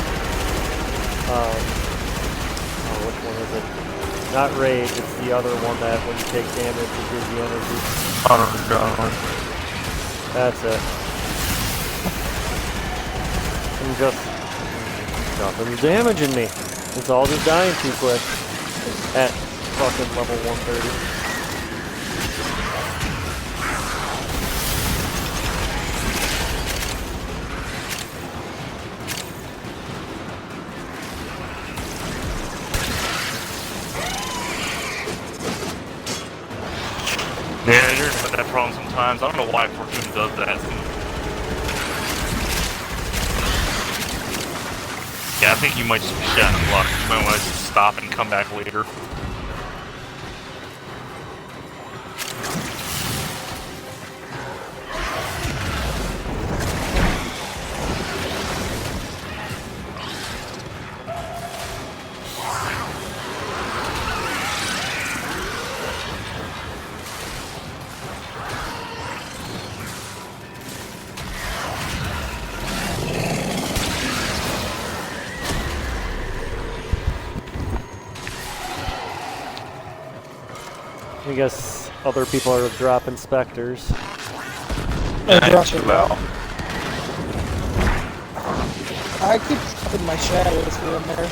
oh, which one is it? Not rage, it's the other one that when you take damage it gives you energy.
Oh god.
That's it. I'm just, nothing's damaging me. It's all just dying too quick. At fucking level 130.
Yeah, you're gonna have that problem sometimes. I don't know why Fortuna does that. Yeah, I think you might just be shouting luck. You might want to just stop and come back later.
I guess other people are dropping specters.
Well, I keep dropping my shadows here and there.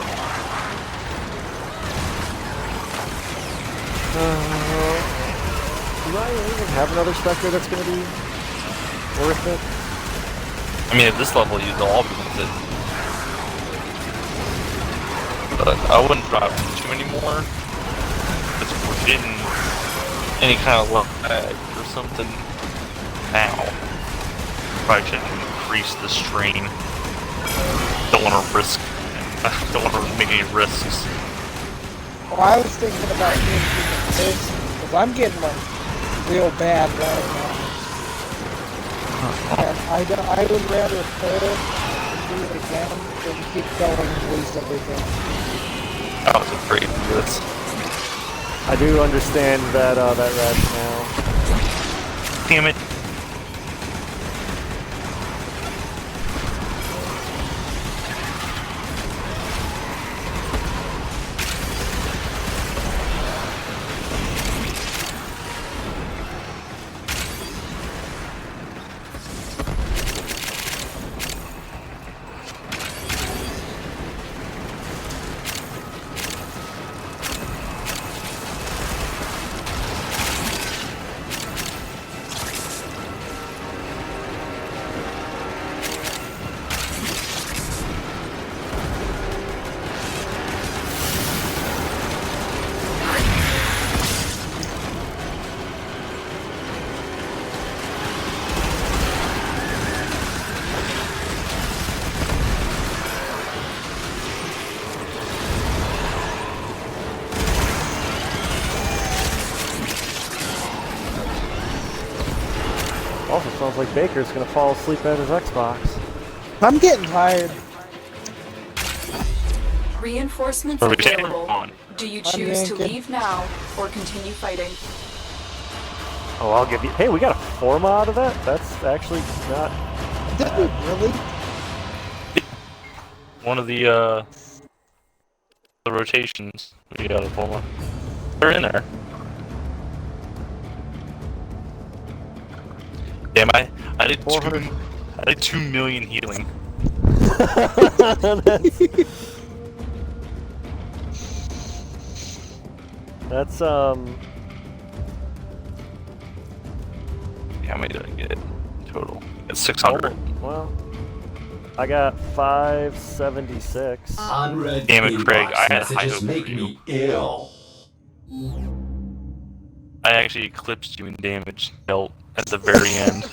Do I even have another specter that's going to be worth it?
I mean, at this level, they'll all be worth it. But I wouldn't drop too many more. Because if we're getting any kind of luck bag or something now, probably should increase the strain. Don't want to risk. Don't want to make any risks.
Well, I was thinking about doing this, because I'm getting like real bad right now. And I would rather pull and do it again than keep going and lose everything.
I was afraid of this.
I do understand that that rationale.
Damn it.
Also sounds like Baker's gonna fall asleep at his Xbox.
I'm getting tired.
Reinforcements
Are we getting
available.
on?
Do you choose to
yanking.
leave now or continue fighting?
Oh, I'll give you. Hey, we got a forma out of that? That's actually not.
Did we really?
One of the rotations we got a forma. They're in there. Damn, I did
400.
I did 2 million healing.
That's
How many did I get total? It's 600.
Well, I got 576.
Unread
Damn it, Craig,
inbox
I had high
messages
hopes
make
for you.
me ill.
I actually eclipsed you in damage dealt at the very end.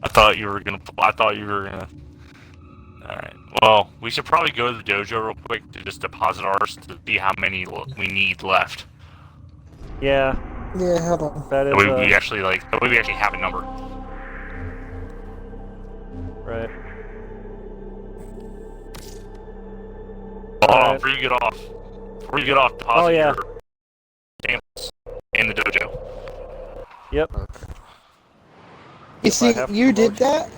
I thought you were gonna. Alright. Well, we should probably go to the dojo real quick to just deposit ours to see how many we need left.
Yeah,
Yeah, hold on.
that is
That way we actually have a number.
right.
Hold on,
Alright.
before you get off, deposit
Oh, yeah.
your samples in the dojo.
Yep.
You
If I
see,
have
you did
promotion.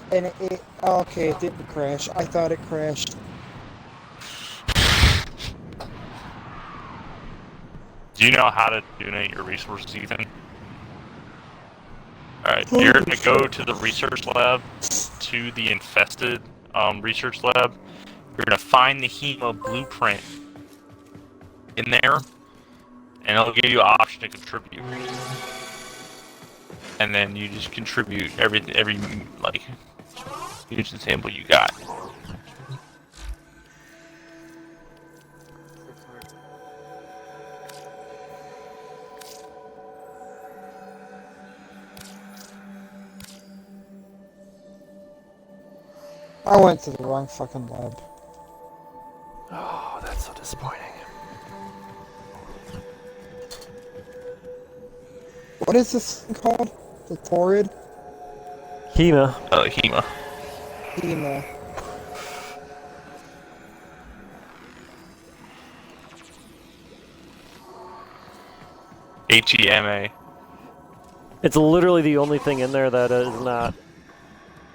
that, and it oh, okay, it didn't crash. I thought it crashed.
Do you know how to donate your resources, Ethan? Alright, you're gonna go to the research lab, to the infested research lab. You're gonna find the HEMA blueprint in there, and it'll give you an option to contribute. And then you just contribute every like huge sample you got.
I went to the wrong fucking lab.
Oh, that's so disappointing.
What is this thing called? The Torrid?
HEMA.
HEMA.
HEMA.
HEMA.
It's literally the only thing in there that is not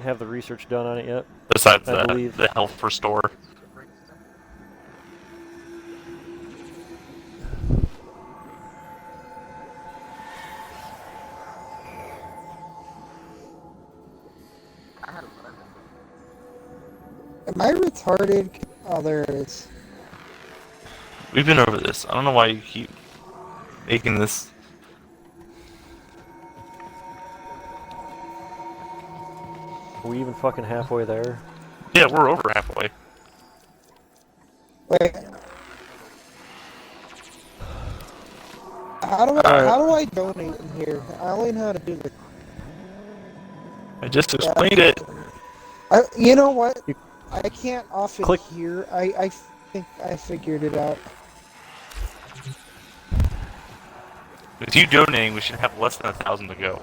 have the research done on it yet.
Besides
I believe.
the health restore.
Am I retarded? Oh, there it is.
We've been over this. I don't know why you keep making this.
Are we even fucking halfway there?
Yeah, we're over halfway.
Wait. How do I donate in here? I only know how to do the.
I just explained it.
You know what? I can't often
Click.
hear. I think I figured it out.
With you donating, we should have less than 1,000 to go.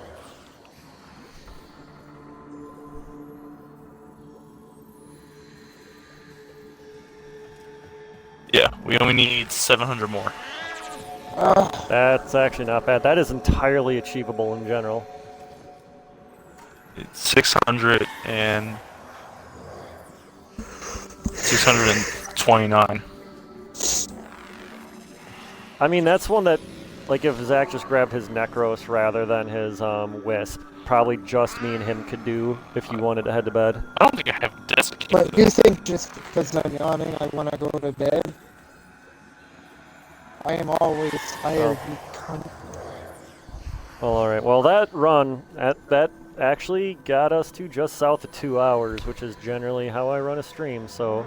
Yeah, we only need 700 more.
That's actually not bad. That is entirely achievable in general.
It's 629.
I mean, that's one that, like, if Zach just grabbed his Necros rather than his Wisp, probably just me and him could do if you wanted to head to bed.
I don't think I have desiccated.
But you think just because I'm yawning, I want to go to bed? I am always tired, you cunt.
Well, alright. Well, that run, that actually got us to just south of 2 hours, which is generally how I run a stream, so